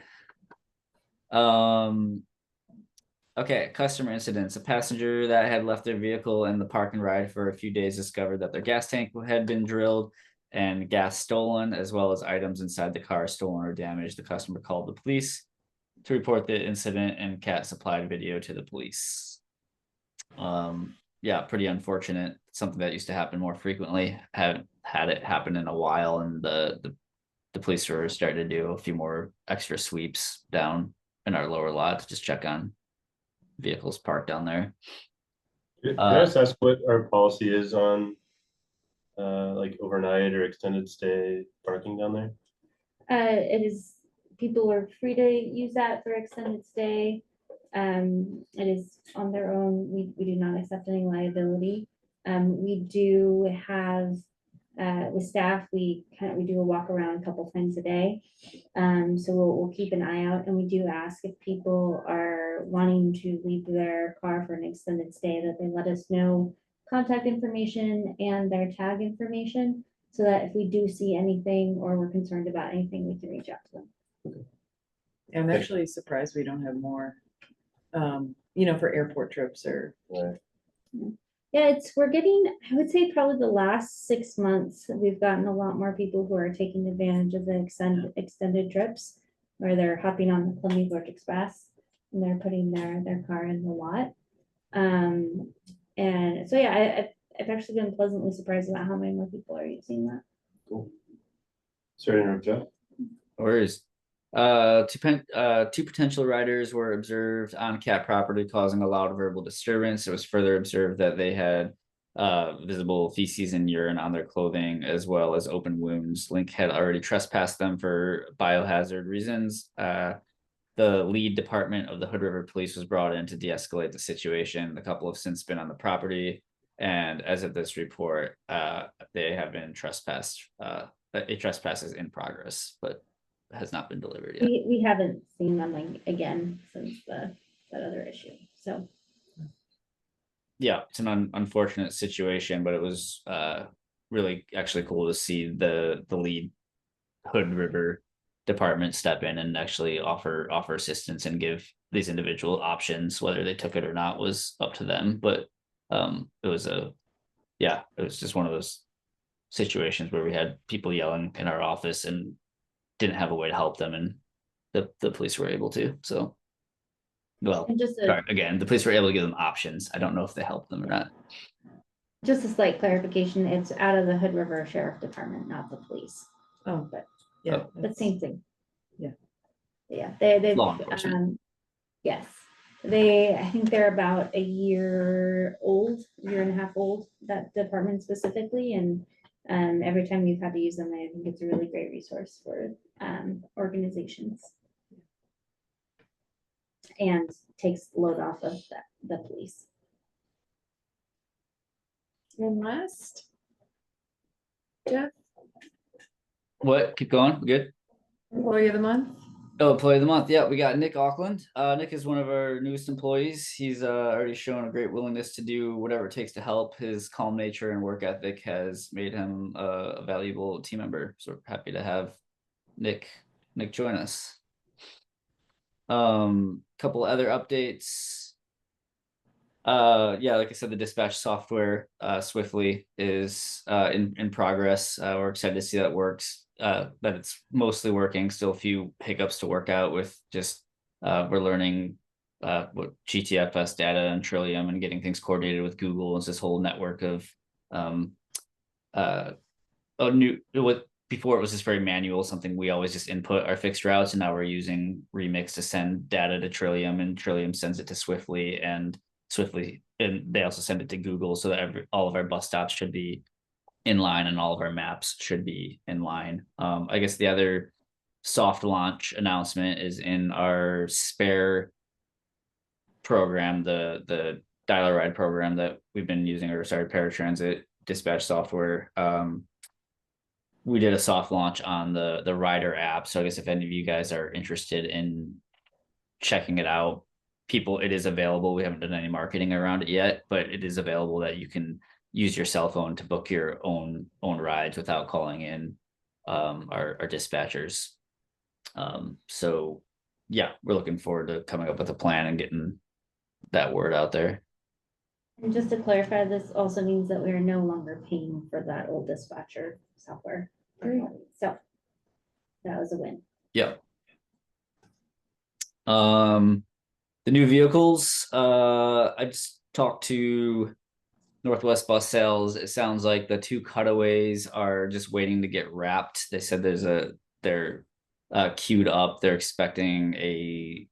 Okay, customer incidents. A passenger that had left their vehicle in the park and ride for a few days discovered that their gas tank had been drilled and gas stolen, as well as items inside the car stolen or damaged. The customer called the police to report the incident, and Cat supplied video to the police. Yeah, pretty unfortunate. Something that used to happen more frequently. Haven't had it happen in a while, and the police were starting to do a few more extra sweeps down in our lower lot to just check on vehicles parked down there. Can I just ask what our policy is on like overnight or extended stay parking down there? It is, people are free to use that for extended stay. It is on their own. We do not accept any liability. We do have with staff, we do a walk around a couple times a day. So we'll keep an eye out, and we do ask if people are wanting to leave their car for an extended stay, that they let us know contact information and their tag information, so that if we do see anything or we're concerned about anything, we can reach out to them. I'm actually surprised we don't have more, for airport trips or. Right. Yeah, we're getting, I would say probably the last 6 months, we've gotten a lot more people who are taking advantage of the extended trips, where they're hopping on the Columbia Gorge Express and they're putting their car in the lot. And so, yeah, I've actually been pleasantly surprised about how many more people are using that. Cool. Sorry to interrupt, Jeff. Whereas two potential riders were observed on cat property causing a loud verbal disturbance. It was further observed that they had visible feces and urine on their clothing, as well as open wounds. Link had already trespassed them for biohazard reasons. The lead department of the Hood River Police was brought in to de-escalate the situation. The couple have since been on the property, and as of this report, they have been trespassed. A trespass is in progress, but has not been delivered yet. We haven't seen them again since that other issue, so. Yeah, it's an unfortunate situation, but it was really actually cool to see the lead Hood River department step in and actually offer assistance and give these individual options. Whether they took it or not was up to them, but it was just one of those situations where we had people yelling in our office and didn't have a way to help them, and the police were able to. So, well, And again, the police were able to give them options. I don't know if they helped them or not. just a slight clarification, it's out of the Hood River Sheriff Department, not the police. Oh, But yeah. but same thing. Yeah. Yeah, they Law enforcement. Yes, I think they're about a year and a half old, that department specifically, and every time we've had to use them, I think it's a really great resource for organizations. And takes the load off of the police. And last. Jeff, What? Keep going. We good? employee of the month. Oh, employee of the month. Yeah, we got Nick Auckland. Nick is one of our newest employees. He's already shown a great willingness to do whatever it takes to help. His calm nature and work ethic has made him a valuable team member. So we're happy to have Nick join us. Couple other updates. Yeah, like I said, the dispatch software Swiftly is in progress. We're excited to see that it works. That it's mostly working. Still a few hiccups to work out with. Just we're learning what GTFS data and Trillium and getting things coordinated with Google. It's this whole network of before it was just very manual, something we always just input our fixed routes, and now we're using Remix to send data to Trillium, and Trillium sends it to Swiftly, and they also send it to Google, so that all of our bus stops should be in line and all of our maps should be in line. I guess the other soft launch announcement is in our spare program, the dial ride program that we've been using, or sorry, paratransit dispatch software. We did a soft launch on the rider app. So I guess if any of you guys are interested in checking it out, it is available. We haven't done any marketing around it yet, but it is available that you can use your cell phone to book your own rides without calling in our dispatchers. So yeah, we're looking forward to coming up with a plan and getting that word out there. And just to clarify, this also means that we are no longer paying for that old dispatcher software. So that was a win. Yeah. The new vehicles, I just talked to Northwest Bus Sales. It sounds like the two cutaways are just waiting to get wrapped. They said they're queued up. They're expecting a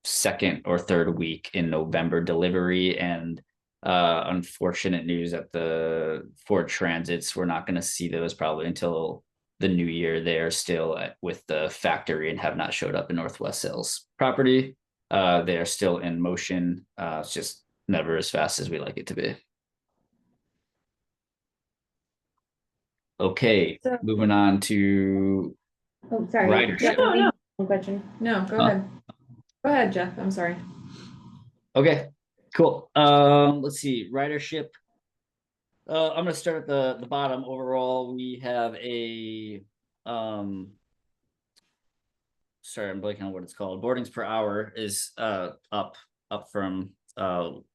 second or third week in November delivery, and unfortunate news that the Ford Transits, we're not going to see those probably until the new year. They are still with the factory and have not showed up in Northwest Sales property. They are still in motion. It's just never as fast as we like it to be. Okay, So- moving on to Oh, sorry. Ridership. Jeff, No, no. one question. No, go Huh? ahead. Go ahead, Jeff. I'm sorry. Okay, cool. Let's see, ridership. I'm gonna start at the bottom. Overall, we have a sorry, I'm blanking on what it's called. Boardings per hour is up from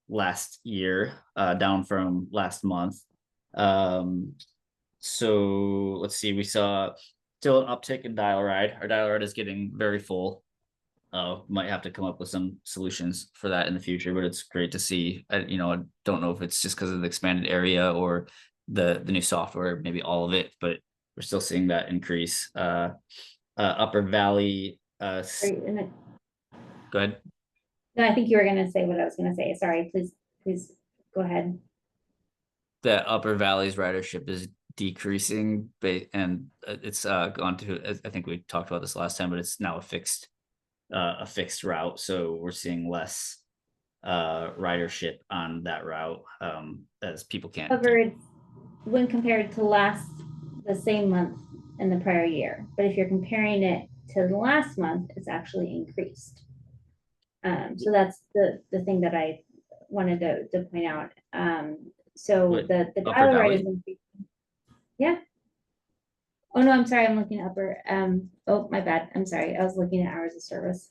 last year, down from last month. So let's see, we saw still an uptick in dial ride. Our dial ride is getting very full. Might have to come up with some solutions for that in the future, but it's great to see. I don't know if it's just because of the expanded area or the new software, maybe all of it, but we're still seeing that increase. Upper Valley, Sorry, and then- go ahead. No, I think you were gonna say what I was gonna say. Sorry, please go ahead. The Upper Valley's ridership is decreasing, and it's gone to. I think we talked about this last time, but it's now a fixed route, so we're seeing less ridership on that route as people can't. However, it's when compared to the same month in the prior year. But if you're comparing it to the last month, it's actually increased. So that's the thing that I wanted to point out. So What, the Upper dial ride Valley? is increasing. Yeah. Oh no, I'm sorry. I'm looking at upper. Oh, my bad. I'm sorry. I was looking at hours of service.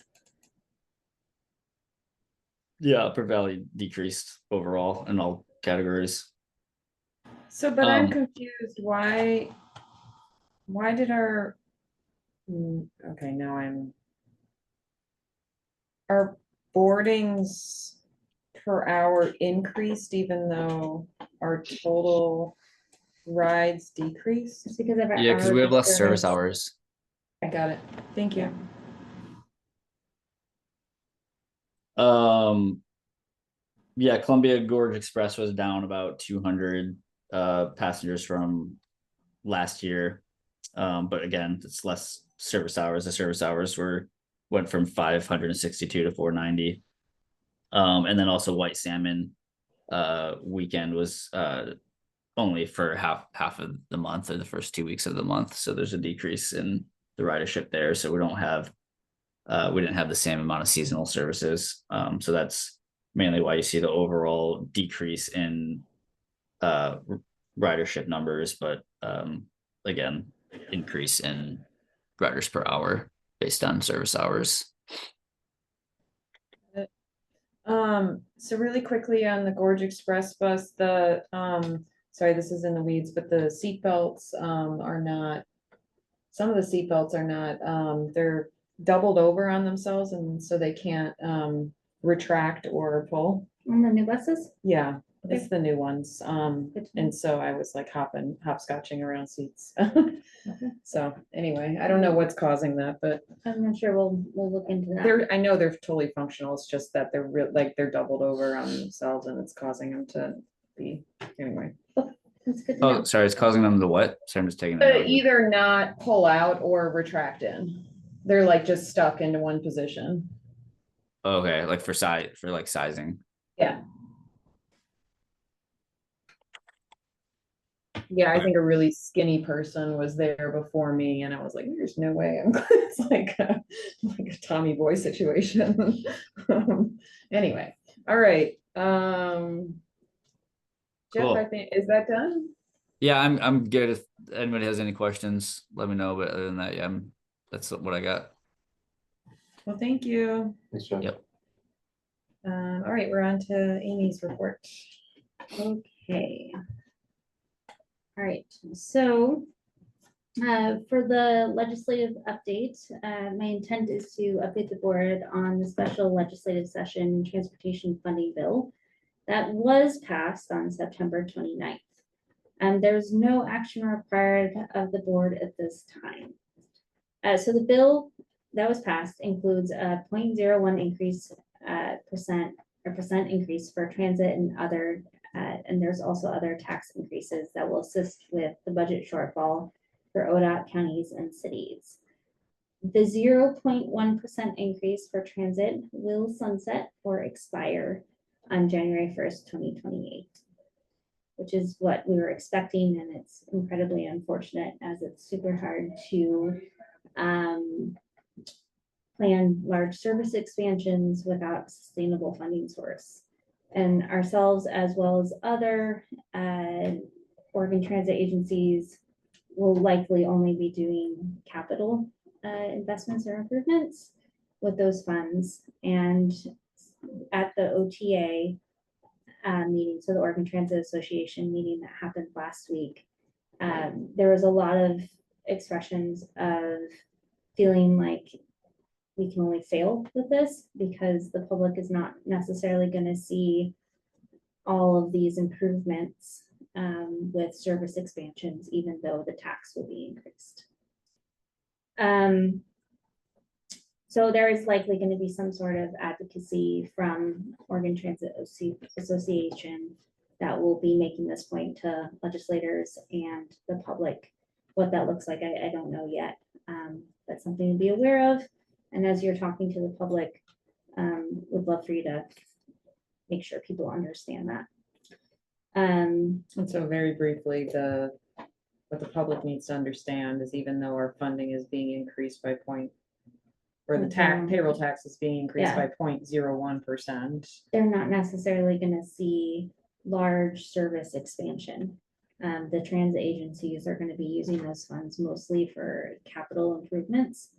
Yeah, Upper Valley decreased overall in all categories. So, but I'm Um, confused. Why did okay, now our boardings per hour increased even though our total rides decreased? It's because of our Yeah, because hours we have of less service service. hours. I got it. Thank you. Yeah, Columbia Gorge Express was down about 200 passengers from last year. But again, it's less service hours. The service hours went from 562 to 490. And then also White Salmon weekend was only for half of the month, or the first 2 weeks of the month. So there's a decrease in the ridership there. So we didn't have the same amount of seasonal services. So that's mainly why you see the overall decrease in ridership numbers, but again, increase in riders per hour based on service hours. So really quickly on the Gorge Express bus, sorry, this is in the weeds, but the seat belts, are not, some of the seat belts are not, they're doubled over on themselves, and so they can't, retract or pull. On the new buses? Yeah, it's the new ones. Good to know. And so I was like hopscotching around seats. So anyway, I don't know what's causing that, but I'm not sure. We'll look into that. I know they're totally functional. It's just that they're doubled over on themselves and it's causing them to be, anyway. That's good to Oh, know. sorry, it's causing them to what? Sorry, I'm just taking that. Either not pull out or retract in. They're like just stuck into one position. Okay, like for sizing. Yeah. Yeah, I think a really skinny person was there before me and I was like, there's no way I'm, it's like a Tommy Boy situation. Anyway, all right. Jeff, Cool. I think, is that done? Yeah, I'm good. If anybody has any questions, let me know. But other than that, yeah, that's what I got. Well, thank you. Thanks, Jeff. Yep. All right, we're on to Amy's report. Okay. All right, so for the legislative update, my intent is to update the board on the special legislative session transportation funding bill that was passed on September 29th. And there's no action required of the board at this time. So the bill that was passed includes a 0.01 increase percent increase for transit and other, and there's also other tax increases that will assist with the budget shortfall for ODOT counties and cities. The 0.1% increase for transit will sunset or expire on January 1st, 2028. which is what we were expecting, and it's incredibly unfortunate as it's super hard to plan large service expansions without a sustainable funding source. And ourselves, as well as other Oregon transit agencies, will likely only be doing capital investments or improvements with those funds. And at the OTA meeting, so the Oregon Transit Association meeting that happened last week, there was a lot of expressions of feeling like we can only fail with this because the public is not necessarily going to see all of these improvements with service expansions, even though the tax will be increased. So there is likely going to be some sort of advocacy from Oregon Transit Association that will be making this point to legislators and the public. What that looks like, I don't know yet. That's something to be aware of. And as you're talking to the public, would love for you to make sure people understand that. And so very briefly, what the public needs to understand is even though our funding is being increased by or the payroll tax is being increased by 0.01%. They're not necessarily gonna see large service expansion. The transit agencies are gonna be using those funds mostly for capital improvements.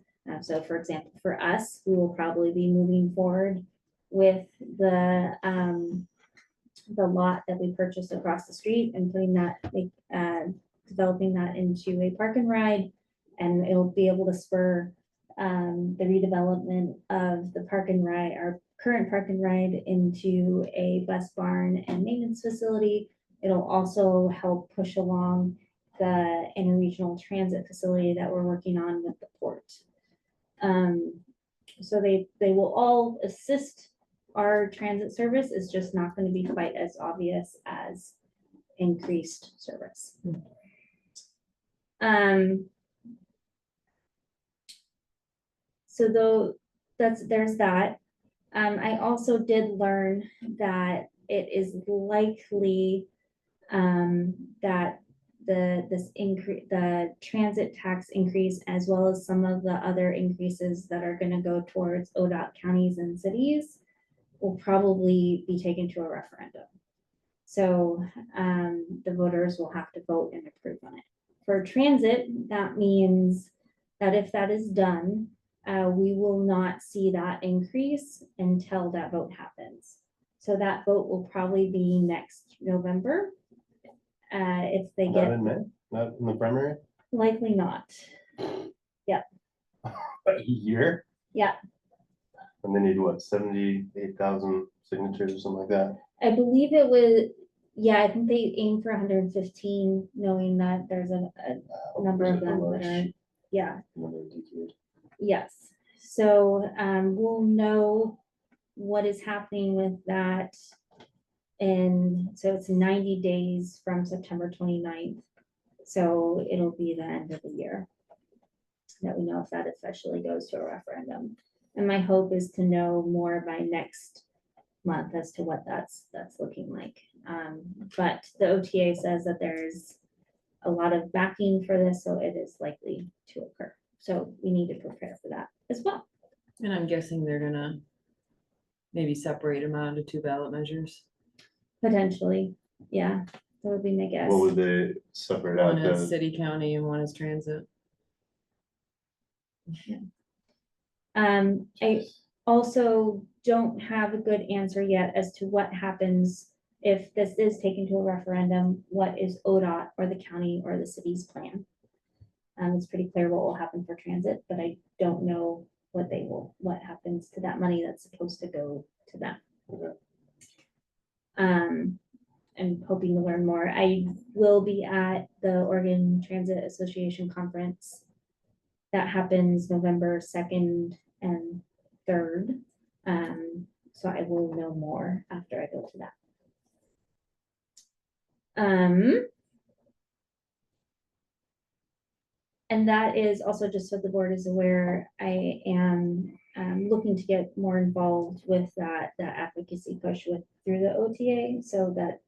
So for example, for us, we will probably be moving forward with the lot that we purchased across the street and putting that, developing that into a park and ride. And it'll be able to spur the redevelopment of the park and ride, our current park and ride, into a bus barn and maintenance facility. It'll also help push along the interregional transit facility that we're working on with the port. So they will all assist our transit service. Is just not going to be quite as obvious as increased service. So though there's that. I also did learn that it is likely that the transit tax increase, as well as some of the other increases that are going to go towards ODOT counties and cities, will probably be taken to a referendum. So the voters will have to vote and approve on it. For transit, that means that if that is done, we will not see that increase until that vote happens. So that vote will probably be next November. If they Not get, in May, not in the primary, likely not. a year, Yeah, and they need what, 78,000 signatures or something like that? I believe it was, yeah, I think they aim for 115, knowing that there's a number of them that are, yeah. Another decade. Yes, so we'll know what is happening with that. And so it's 90 days from September 29th. So it'll be the end of the year that we know if that officially goes to a referendum. And my hope is to know more by next month as to what that's looking like. But the OTA says that there's a lot of backing for this, so it is likely to occur. So we need to prepare for that as well. And I'm guessing they're gonna maybe separate them out into 2 ballot measures. Potentially, yeah, that would be my guess. What would they separate One out? is The city, county, and one is transit. I also don't have a good answer yet as to what happens if this is taken to a referendum. What is ODOT or the county or the city's plan? It's pretty clear what will happen for transit, but I don't know what happens to that money that's supposed to go to them. Okay. I'm hoping to learn more. I will be at the Oregon Transit Association conference that happens November 2nd and 3rd. So I will know more after I go to that. And that is also, just so the board is aware, I am looking to get more involved with that advocacy push through the OTA, so that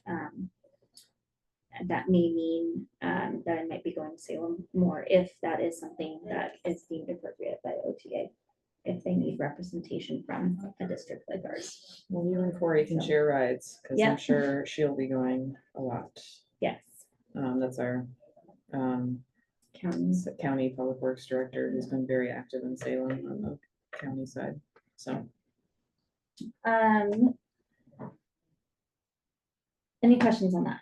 that may mean that I might be going to Salem more if that is something that is deemed appropriate by OTA, if they need representation from a district like ours. Well, you and Corey can So- share rides, because Yeah. I'm sure she'll be going a lot. Yes, That's our county. county public works director, who's been very active in Salem on the county side, so. Any questions on that?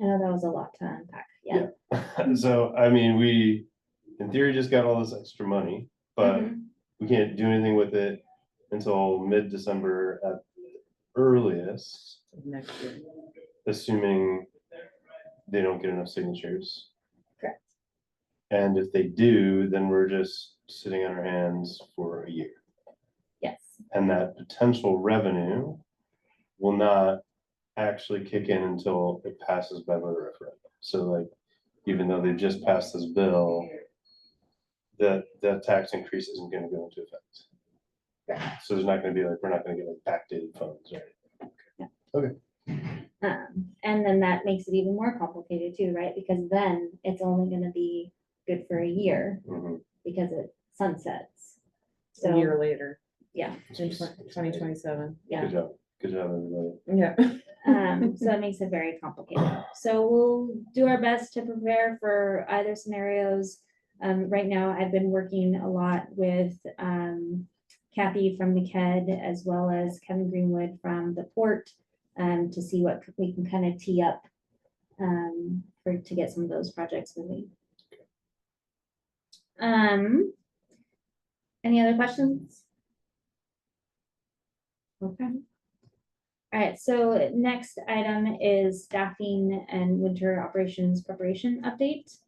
I know that was a lot to unpack. Yeah. So, I mean, we, in theory, just got all this extra money, but Mhm. we can't do anything with it until mid-December at the earliest, Next year. assuming they don't get enough signatures. Correct. And if they do, then we're just sitting on our hands for a year. Yes. And that potential revenue will not actually kick in until it passes by voter referendum. So like, even though they've just passed this bill, that tax increase isn't gonna go into effect. So there's not gonna be like, we're not gonna get like backdated funds, right? Yeah. Okay. And then that makes it even more complicated too, right? Because then it's only gonna be good for a year Mhm. because it sunsets. A year So, later, yeah, in 2027. yeah. Good job, everybody. Yeah. So it makes it very complicated. So we'll do our best to prepare for either scenarios. Right now, I've been working a lot with Kathy from the KED as well as Kevin Greenwood from the port to see what we can kind of tee up to get some of those projects moving. Any other questions? Okay. All right, so next item is staffing and winter operations preparation update.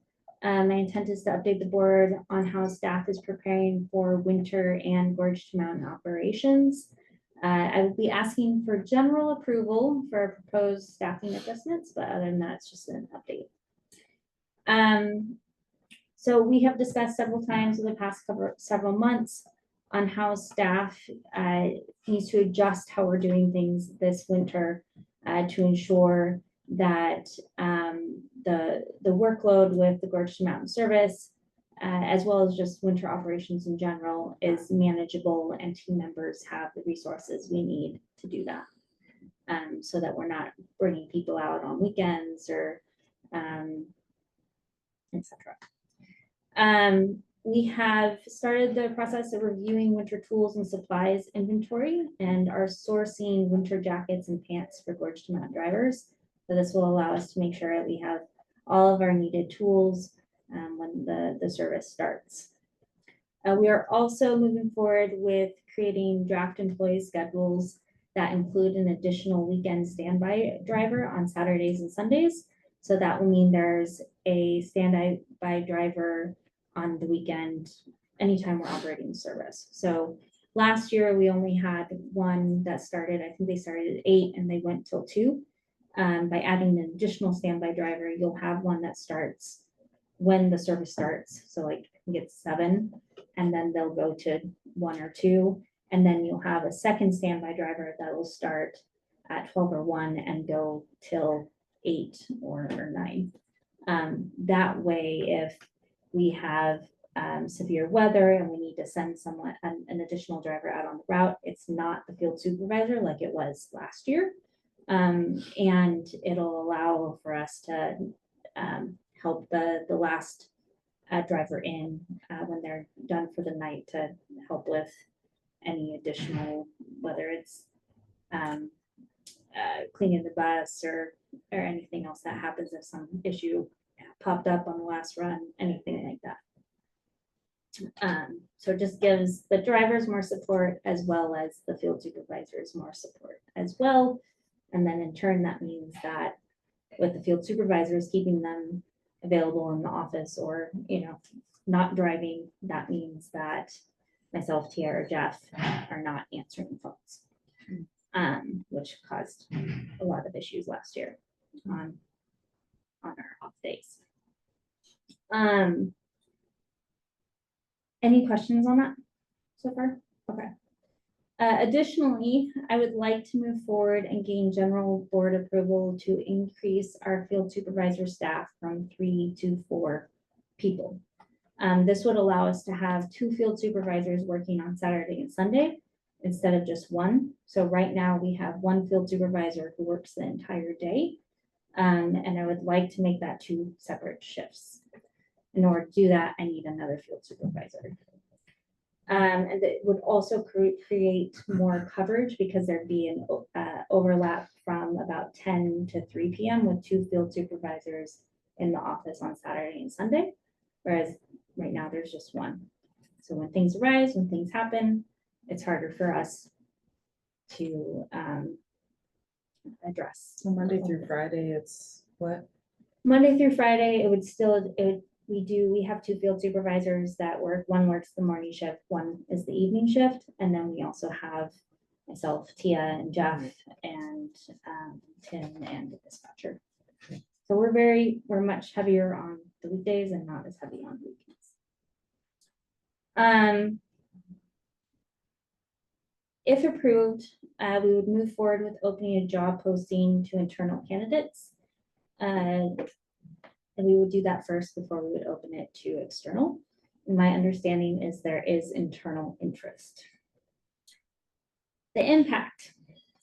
My intent is to update the board on how staff is preparing for winter and Gorge to Mountain operations. I will be asking for general approval for proposed staffing adjustments, but other than that, it's just an update. So we have discussed several times in the past several months on how staff needs to adjust how we're doing things this winter to ensure that the workload with the Gorge to Mountain service, as well as just winter operations in general, is manageable and team members have the resources we need to do that. So that we're not bringing people out on weekends or etc. We have started the process of reviewing winter tools and supplies inventory and are sourcing winter jackets and pants for Gorge to Mountain drivers. So this will allow us to make sure that we have all of our needed tools when the service starts. We are also moving forward with creating draft employee schedules that include an additional weekend standby driver on Saturdays and Sundays. So that will mean there's a standby driver on the weekend anytime we're operating the service. So last year we only had one that started, I think they started at 8 and they went till 2. By adding an additional standby driver, you'll have one that starts when the service starts. So like get 7 and then they'll go to 1 or 2. And then you'll have a second standby driver that will start at 12 or 1 and go till 8 or 9. That way, if we have severe weather and we need to send someone, an additional driver out on the route, it's not the field supervisor like it was last year. And it'll allow for us to help the last driver in when they're done for the night to help with any additional, whether it's cleaning the bus or anything else that happens if some issue popped up on the last run, anything like that. So it just gives the drivers more support as well as the field supervisors more support as well. And then in turn, that means that with the field supervisors, keeping them available in the office or, not driving, that means that myself, Tia, or Jeff are not answering phones, which caused a lot of issues last year on our off days. Any questions on that so far? Okay. Additionally, I would like to move forward and gain general board approval to increase our field supervisor staff from 3 to 4 people. This would allow us to have 2 field supervisors working on Saturday and Sunday instead of just 1. So right now we have 1 field supervisor who works the entire day. And I would like to make that 2 separate shifts. In order to do that, I need another field supervisor. And it would also create more coverage because there'd be an overlap from about 10 to 3 p.m. with 2 field supervisors in the office on Saturday and Sunday. Whereas right now there's just 1. So when things arise, when things happen, it's harder for us to address. So Monday through Friday, it's what? Monday through Friday, we have 2 field supervisors that work. One works the morning shift, one is the evening shift. And then we also have myself, Tia and Jeff and Tim and the dispatcher. So we're much heavier on the weekdays and not as heavy on weekends. If approved, we would move forward with opening a job posting to internal candidates. And we would do that first before we would open it to external. And my understanding is there is internal interest. The impact,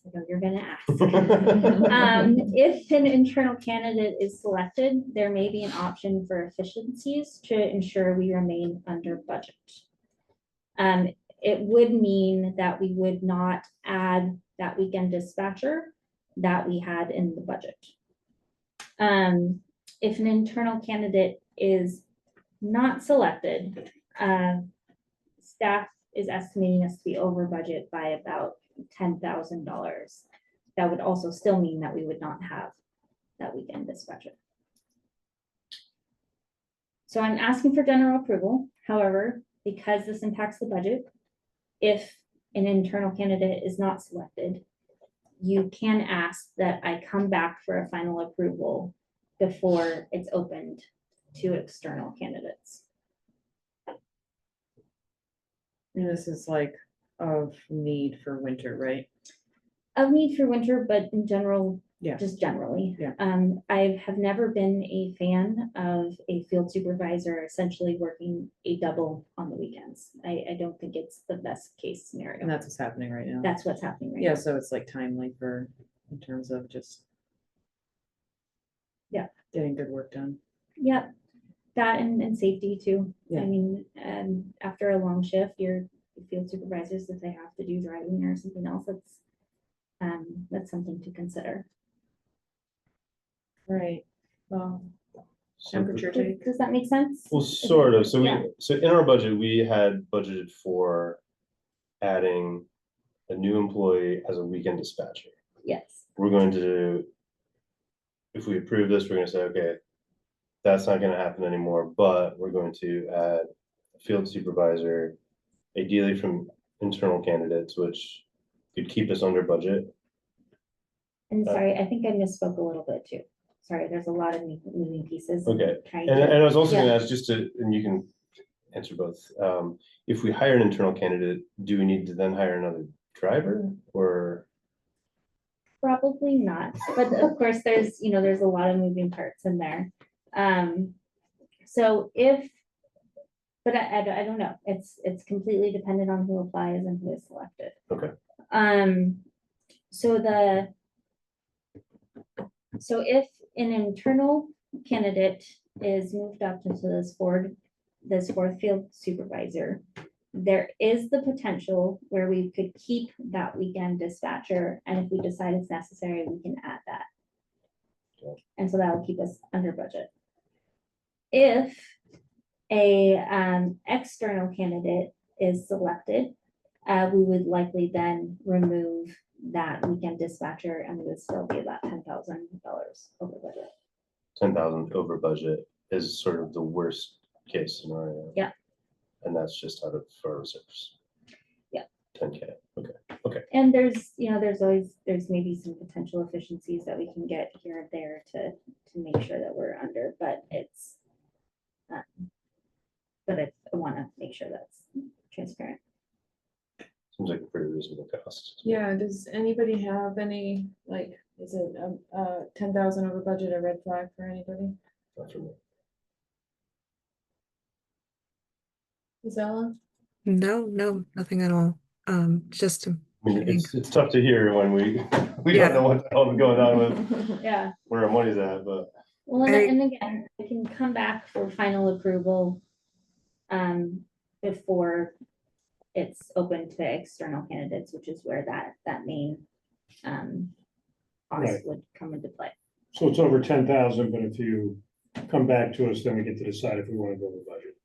I know you're gonna ask. If an internal candidate is selected, there may be an option for efficiencies to ensure we remain under budget. It would mean that we would not add that weekend dispatcher that we had in the budget. If an internal candidate is not selected, staff is estimating us to be over budget by about $10,000. That would also still mean that we would not have that weekend dispatcher. So I'm asking for general approval. However, because this impacts the budget, if an internal candidate is not selected, you can ask that I come back for a final approval before it's opened to external candidates. And this is like of need for winter, right? Of need for winter, but in general, Yeah. just generally. Yeah. I have never been a fan of a field supervisor essentially working a double on the weekends. I don't think it's the best case scenario. And that's what's happening right now. That's what's happening right Yeah, now. so it's like timely for, in terms of just. Yeah. Getting good work done. Yep, that and safety too. Yeah. I mean, after a long shift, your field supervisors, if they have to do driving or something else, that's something to consider. Right. Well, So- temperature take. Does that make sense? Well, Is it- sort of. So yeah. so in our budget, we had budgeted for adding a new employee as a weekend dispatcher. Yes, We're going to, if we approve this, we're gonna say, okay, that's not gonna happen anymore, but we're going to add a field supervisor, ideally from internal candidates, which could keep us under budget. and sorry, I think I misspoke a little bit too. Sorry, there's a lot of moving pieces. Okay. Trying And I was also Yeah. gonna ask, just to, and you can answer both. If we hire an internal candidate, do we need to then hire another driver or? Probably not, but of course, there's a lot of moving parts in there. So but I don't know, it's completely dependent on who applies and who is selected. Okay. So if an internal candidate is moved up into this 4th field supervisor, there is the potential where we could keep that weekend dispatcher, and if we decide it's necessary, we can add that. And so that will keep us under budget. If a external candidate is selected, we would likely then remove that weekend dispatcher and we would still be about $10,000 over budget. 10,000 over budget is sort of the worst case scenario. Yeah. And that's just out of our reserves. Yeah. 10K, okay. And there's maybe some potential efficiencies that we can get here and there to make sure that we're under, but I want to make sure that's transparent. Seems like a pretty reasonable cost. Yeah, does anybody have any, like, is it 10,000 over budget a red flag for anybody? Not for me. Isella? No, nothing at all. Just I mean, kidding. it's tough to hear when we Yeah. don't know what the hell is going on with Yeah. where our money's at, but Well, and, I- and again, I can come back for final approval before it's open to external candidates, which is where that main cost Right. would come into play. So it's over 10,000, but if you come back to us, then we get to decide if we want to go with budget.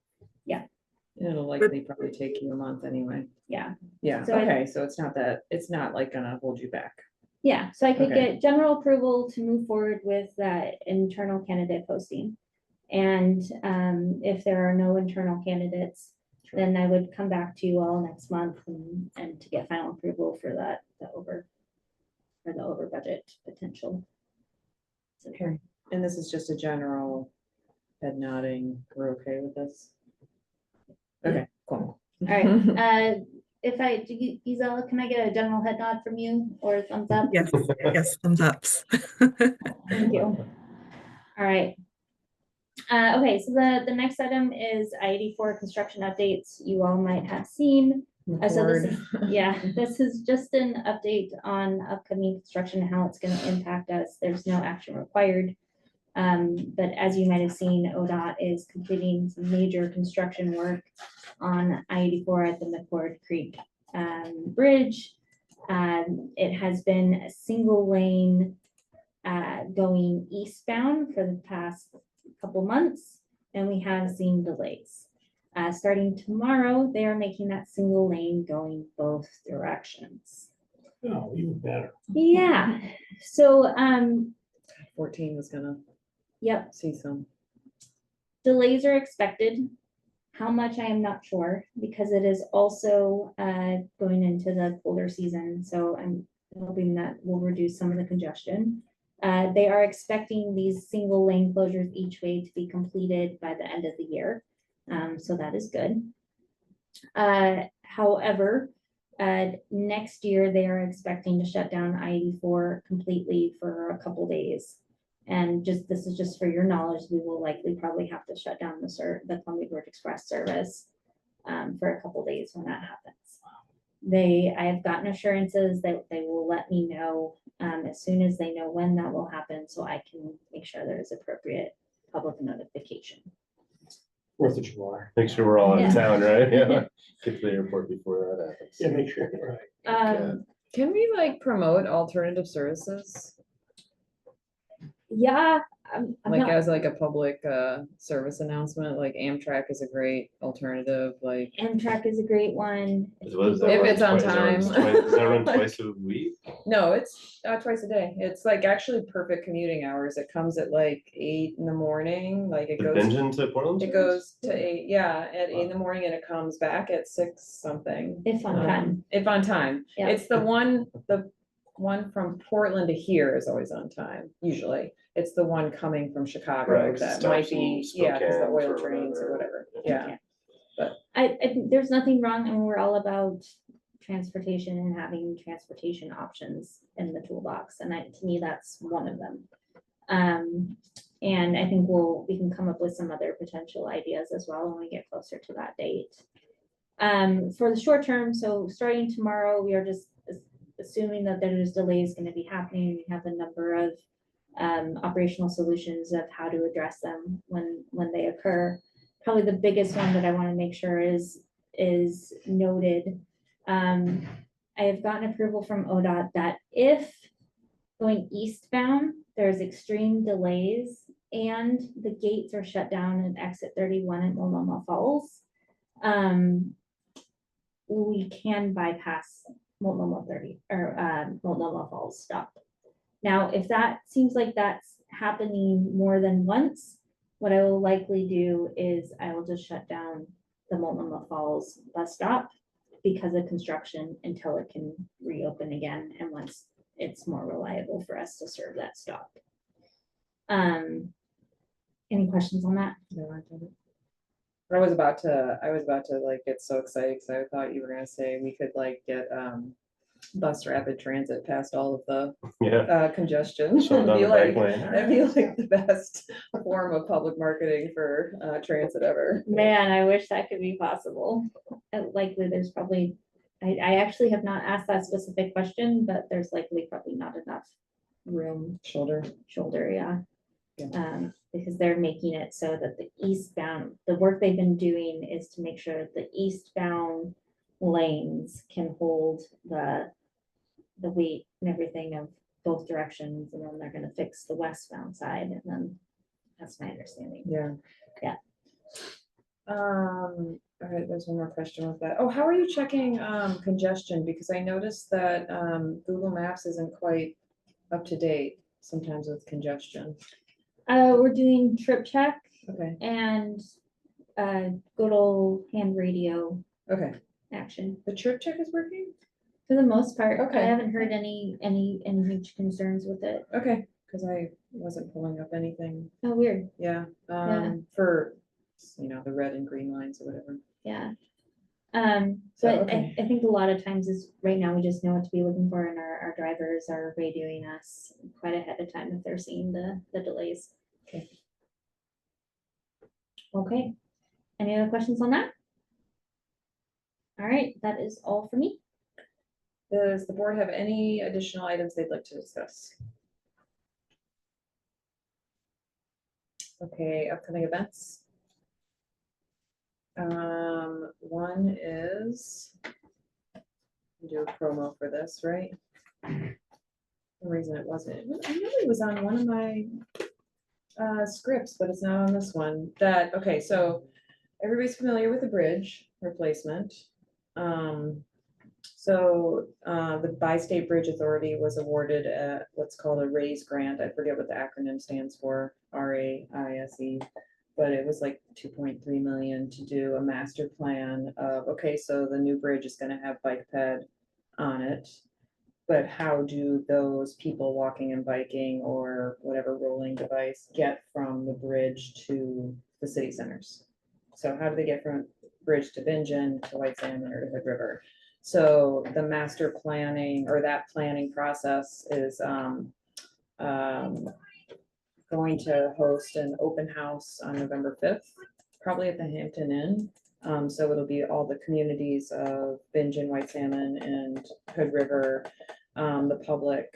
It'll likely probably take you a month anyway. Yeah, Yeah, So I- okay, so it's not like gonna hold you back. yeah, so I could Okay. get general approval to move forward with that internal candidate posting. And if there are no internal candidates, then I would come back to you all next month and to get final approval for the over budget potential. So, Okay, and this is just a general head nodding, we're okay with this? Okay, cool. All right, Gisela, can I get a general head nod from you or a thumbs up? Yes, thumbs ups. Thank you. All right. Okay, so the next item is I-84 construction updates you all might have seen. So this is, yeah, this is just an update on upcoming construction and how it's going to impact us. There's no action required. But as you might have seen, ODOT is completing some major construction work on I-84 at the McCord Creek Bridge. It has been a single lane going eastbound for the past couple months, and we have seen delays. Starting tomorrow, they are making that single lane going both directions. Oh, even better. Yeah, so 14 is gonna yep, see some. delays are expected. How much I am not sure, because it is also going into the colder season, so I'm hoping that will reduce some of the congestion. They are expecting these single lane closures each way to be completed by the end of the year. So that is good. However, next year they are expecting to shut down I-84 completely for a couple days. And this is just for your knowledge, we will likely probably have to shut down the Columbia Gorge Express service for a couple days when that happens. I have gotten assurances that they will let me know as soon as they know when that will happen, so I can make sure there is appropriate public notification. 4th of July. make sure we're all out Yeah. of town, right? Yeah. Get to the airport before that happens. Yeah, make sure, right. Can we like promote alternative services? Yeah, I'm Like not, as like a public service announcement, like Amtrak is a great alternative, like. Amtrak is a great one. What is that If run it's on twice- time. Does that run twice a week? No, it's twice a day. It's like actually perfect commuting hours. It comes at like 8 in the morning, like it The goes. Benjamin to Portland? It goes to 8, yeah, at 8 in the morning, and it comes back at 6 something. If on time. If on time. Yeah. It's the one from Portland to here is always on time, usually. It's the one coming from Right, Chicago 'cause it that stops might in be, yeah, because the Spokane oil for trains or whatever, yeah. I think there's nothing wrong, and we're all about transportation and having transportation options in the toolbox, and to me, that's one of them. And I think we can come up with some other potential ideas as well when we get closer to that date. For the short term, so starting tomorrow, we are just assuming that there's delays going to be happening. We have a number of operational solutions of how to address them when they occur. Probably the biggest one that I want to make sure is noted. I have gotten approval from ODOT that if going eastbound, there's extreme delays and the gates are shut down at exit 31 at Multnomah Falls, we can bypass Multnomah 30 or Multnomah Falls stop. Now, if that seems like that's happening more than once, what I will likely do is I will just shut down the Multnomah Falls bus stop because of construction until it can reopen again, and once it's more reliable for us to serve that stop. Any questions on that? No, I didn't. I was about to like get so excited because I thought you were gonna say we could like get bus rapid transit past all of the Yeah. congestion. Shut down It'd be the bike like, lane. that'd be like the best form of public marketing for transit ever. Man, I wish that could be possible. Likely, there's probably, I actually have not asked that specific question, but there's likely probably not enough room Shoulder. yeah. Yeah. Because they're making it so that the eastbound, the work they've been doing is to make sure the eastbound lanes can hold the weight and everything of both directions, and then they're gonna fix the westbound side, and then that's my understanding. Yeah. Yeah. All right, there's one more question with that. Oh, how are you checking congestion? Because I noticed that Google Maps isn't quite up to date sometimes with congestion. We're doing trip check Okay, and good old hand radio okay. action The trip check is working? for the most part. I Okay. haven't heard any huge concerns with it. Okay, because I wasn't pulling up anything. Oh, weird. Yeah, Yeah. for, the red and green lines or whatever. Yeah. So, But okay. I think a lot of times is right now we just know what to be looking for, and our drivers are radioing us quite ahead of time if they're seeing the delays. Okay. Okay. Any other questions on that? All right, that is all for me. Does the board have any additional items they'd like to discuss? Okay, upcoming events. One is do a promo for this, right? For some reason it wasn't. I know it was on one of my scripts, but it's not on this one. Okay, so everybody's familiar with the bridge replacement. So the Bi-State Bridge Authority was awarded what's called a RAISE grant. I forget what the acronym stands for, RAISE, but it was like 2.3 million to do a master plan of, okay, so the new bridge is gonna have bike ped on it. But how do those people walking and biking or whatever rolling device get from the bridge to the city centers? So how do they get from bridge to Bingen to White Salmon or to Hood River? So the master planning or that planning process is going to host an open house on November 5th, probably at the Hampton Inn. So it'll be all the communities of Bingen, White Salmon, and Hood River, the public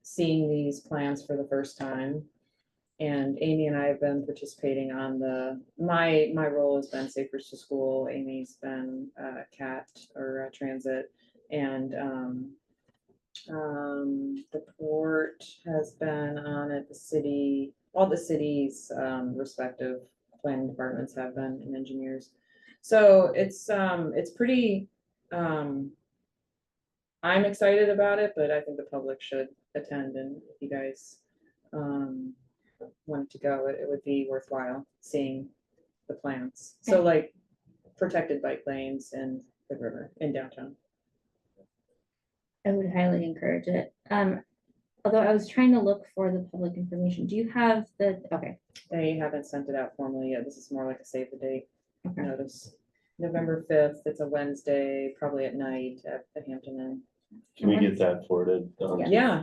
seeing these plans for the first time. And Amy and I have been participating on my role has been Safe Routes to School. Amy's been CAT or transit. And the port has been on it, the city, all the cities' respective planning departments have been, and engineers. So it's pretty, I'm excited about it, but I think the public should attend, and if you guys wanted to go, it would be worthwhile seeing the plans. So like protected bike lanes and the river in downtown. I would highly encourage it. Although I was trying to look for the public information. Do you have okay. They haven't sent it out formally yet. This is more like a save the date Okay. notice. November 5th, it's a Wednesday, probably at night at the Hampton Inn. Can we get that forwarded? Yeah.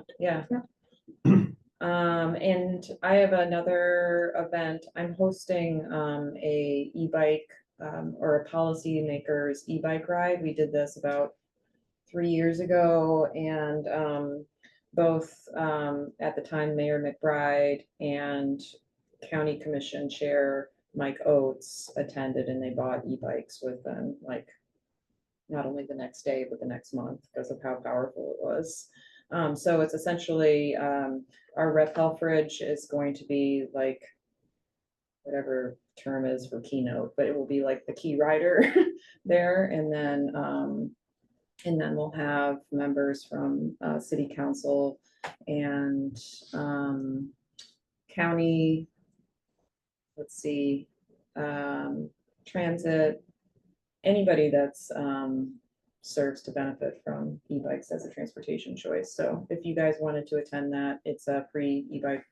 And I have another event. I'm hosting a e-bike or a policymakers e-bike ride. We did this about 3 years ago, and both at the time Mayor McBride and County Commission Chair Mike Oates attended, and they bought e-bikes with them, like not only the next day but the next month because of how powerful it was. So it's essentially our rep Helfrich is going to be like whatever term is for keynote, but it will be like the key rider there, and then we'll have members from city council and county, let's see, transit, anybody that's serves to benefit from e-bikes as a transportation choice. So if you guys wanted to attend that, it's a free e-bike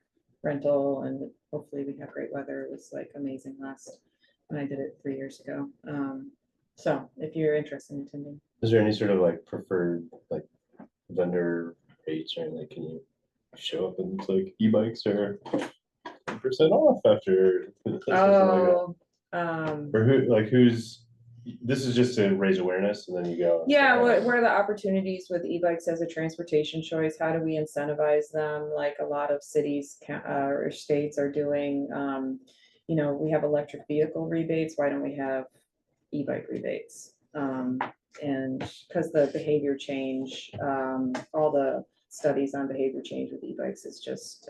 rental, and hopefully we have great weather. It was like amazing last when I did it 3 years ago. So if you're interested in attending. Is there any sort of like preferred like vendor rates or anything? Like, can you show up and it's like e-bikes are 10% off after? Something like that? Oh, Or who's, this is just to raise awareness and then you go. yeah, what are the opportunities with e-bikes as a transportation choice? How do we incentivize them? Like a lot of cities or states are doing, you know, we have electric vehicle rebates. Why don't we have e-bike rebates? And because the behavior change, all the studies on behavior change with e-bikes is just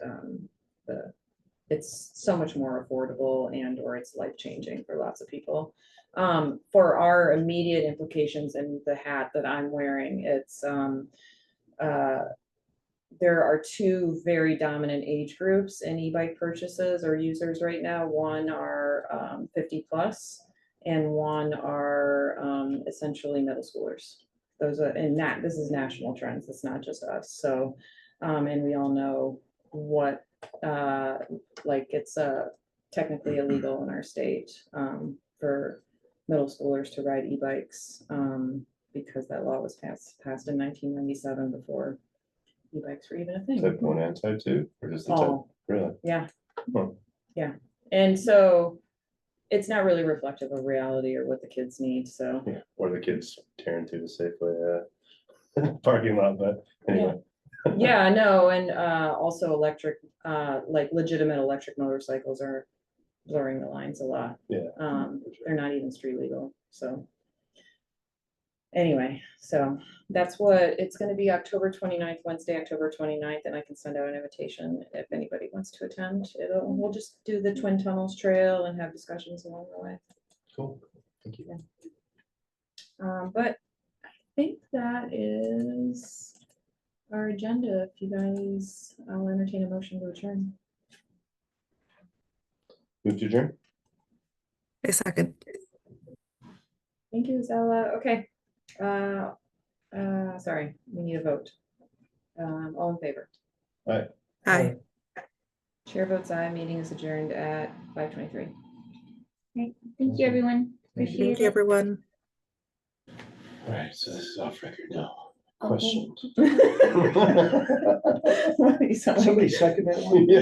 it's so much more affordable and or it's life-changing for lots of people. For our immediate implications and the hat that I'm wearing, it's there are two very dominant age groups in e-bike purchases or users right now. One are 50 plus and one are essentially middle schoolers. Those are, and that this is national trends. It's not just us. So, and we all know what like it's technically illegal in our state for middle schoolers to ride e-bikes because that law was passed in 1997 before e-bikes were even a thing. Type 1 and type 2 or just the type? All. Really? Yeah. Huh. Yeah. And so it's not really reflective of reality or what the kids need. So Yeah. Or the kids tearing through the Safeway parking lot, but anyway. yeah, no, and also electric, like legitimate electric motorcycles are blurring the lines a lot. Yeah. They're not even street legal. So anyway, so that's what it's going to be, October 29th, Wednesday, October 29th, and I can send out an invitation if anybody wants to attend. We'll just do the Twin Tunnels Trail and have discussions along the way. Cool. Thank you. But I think that is our agenda. If you guys, I'll entertain a motion to adjourn. Move to adjourn. A second. Thank you, Zella. Okay. Sorry, we need a vote. All in favor? Aye. Chair votes aye. Meeting is adjourned at 5:23. Right. Thank you, everyone. Appreciate Thank you, it. everyone. All right, so this is off record now. Okay. Question. You sound like- Somebody second that one? Yeah.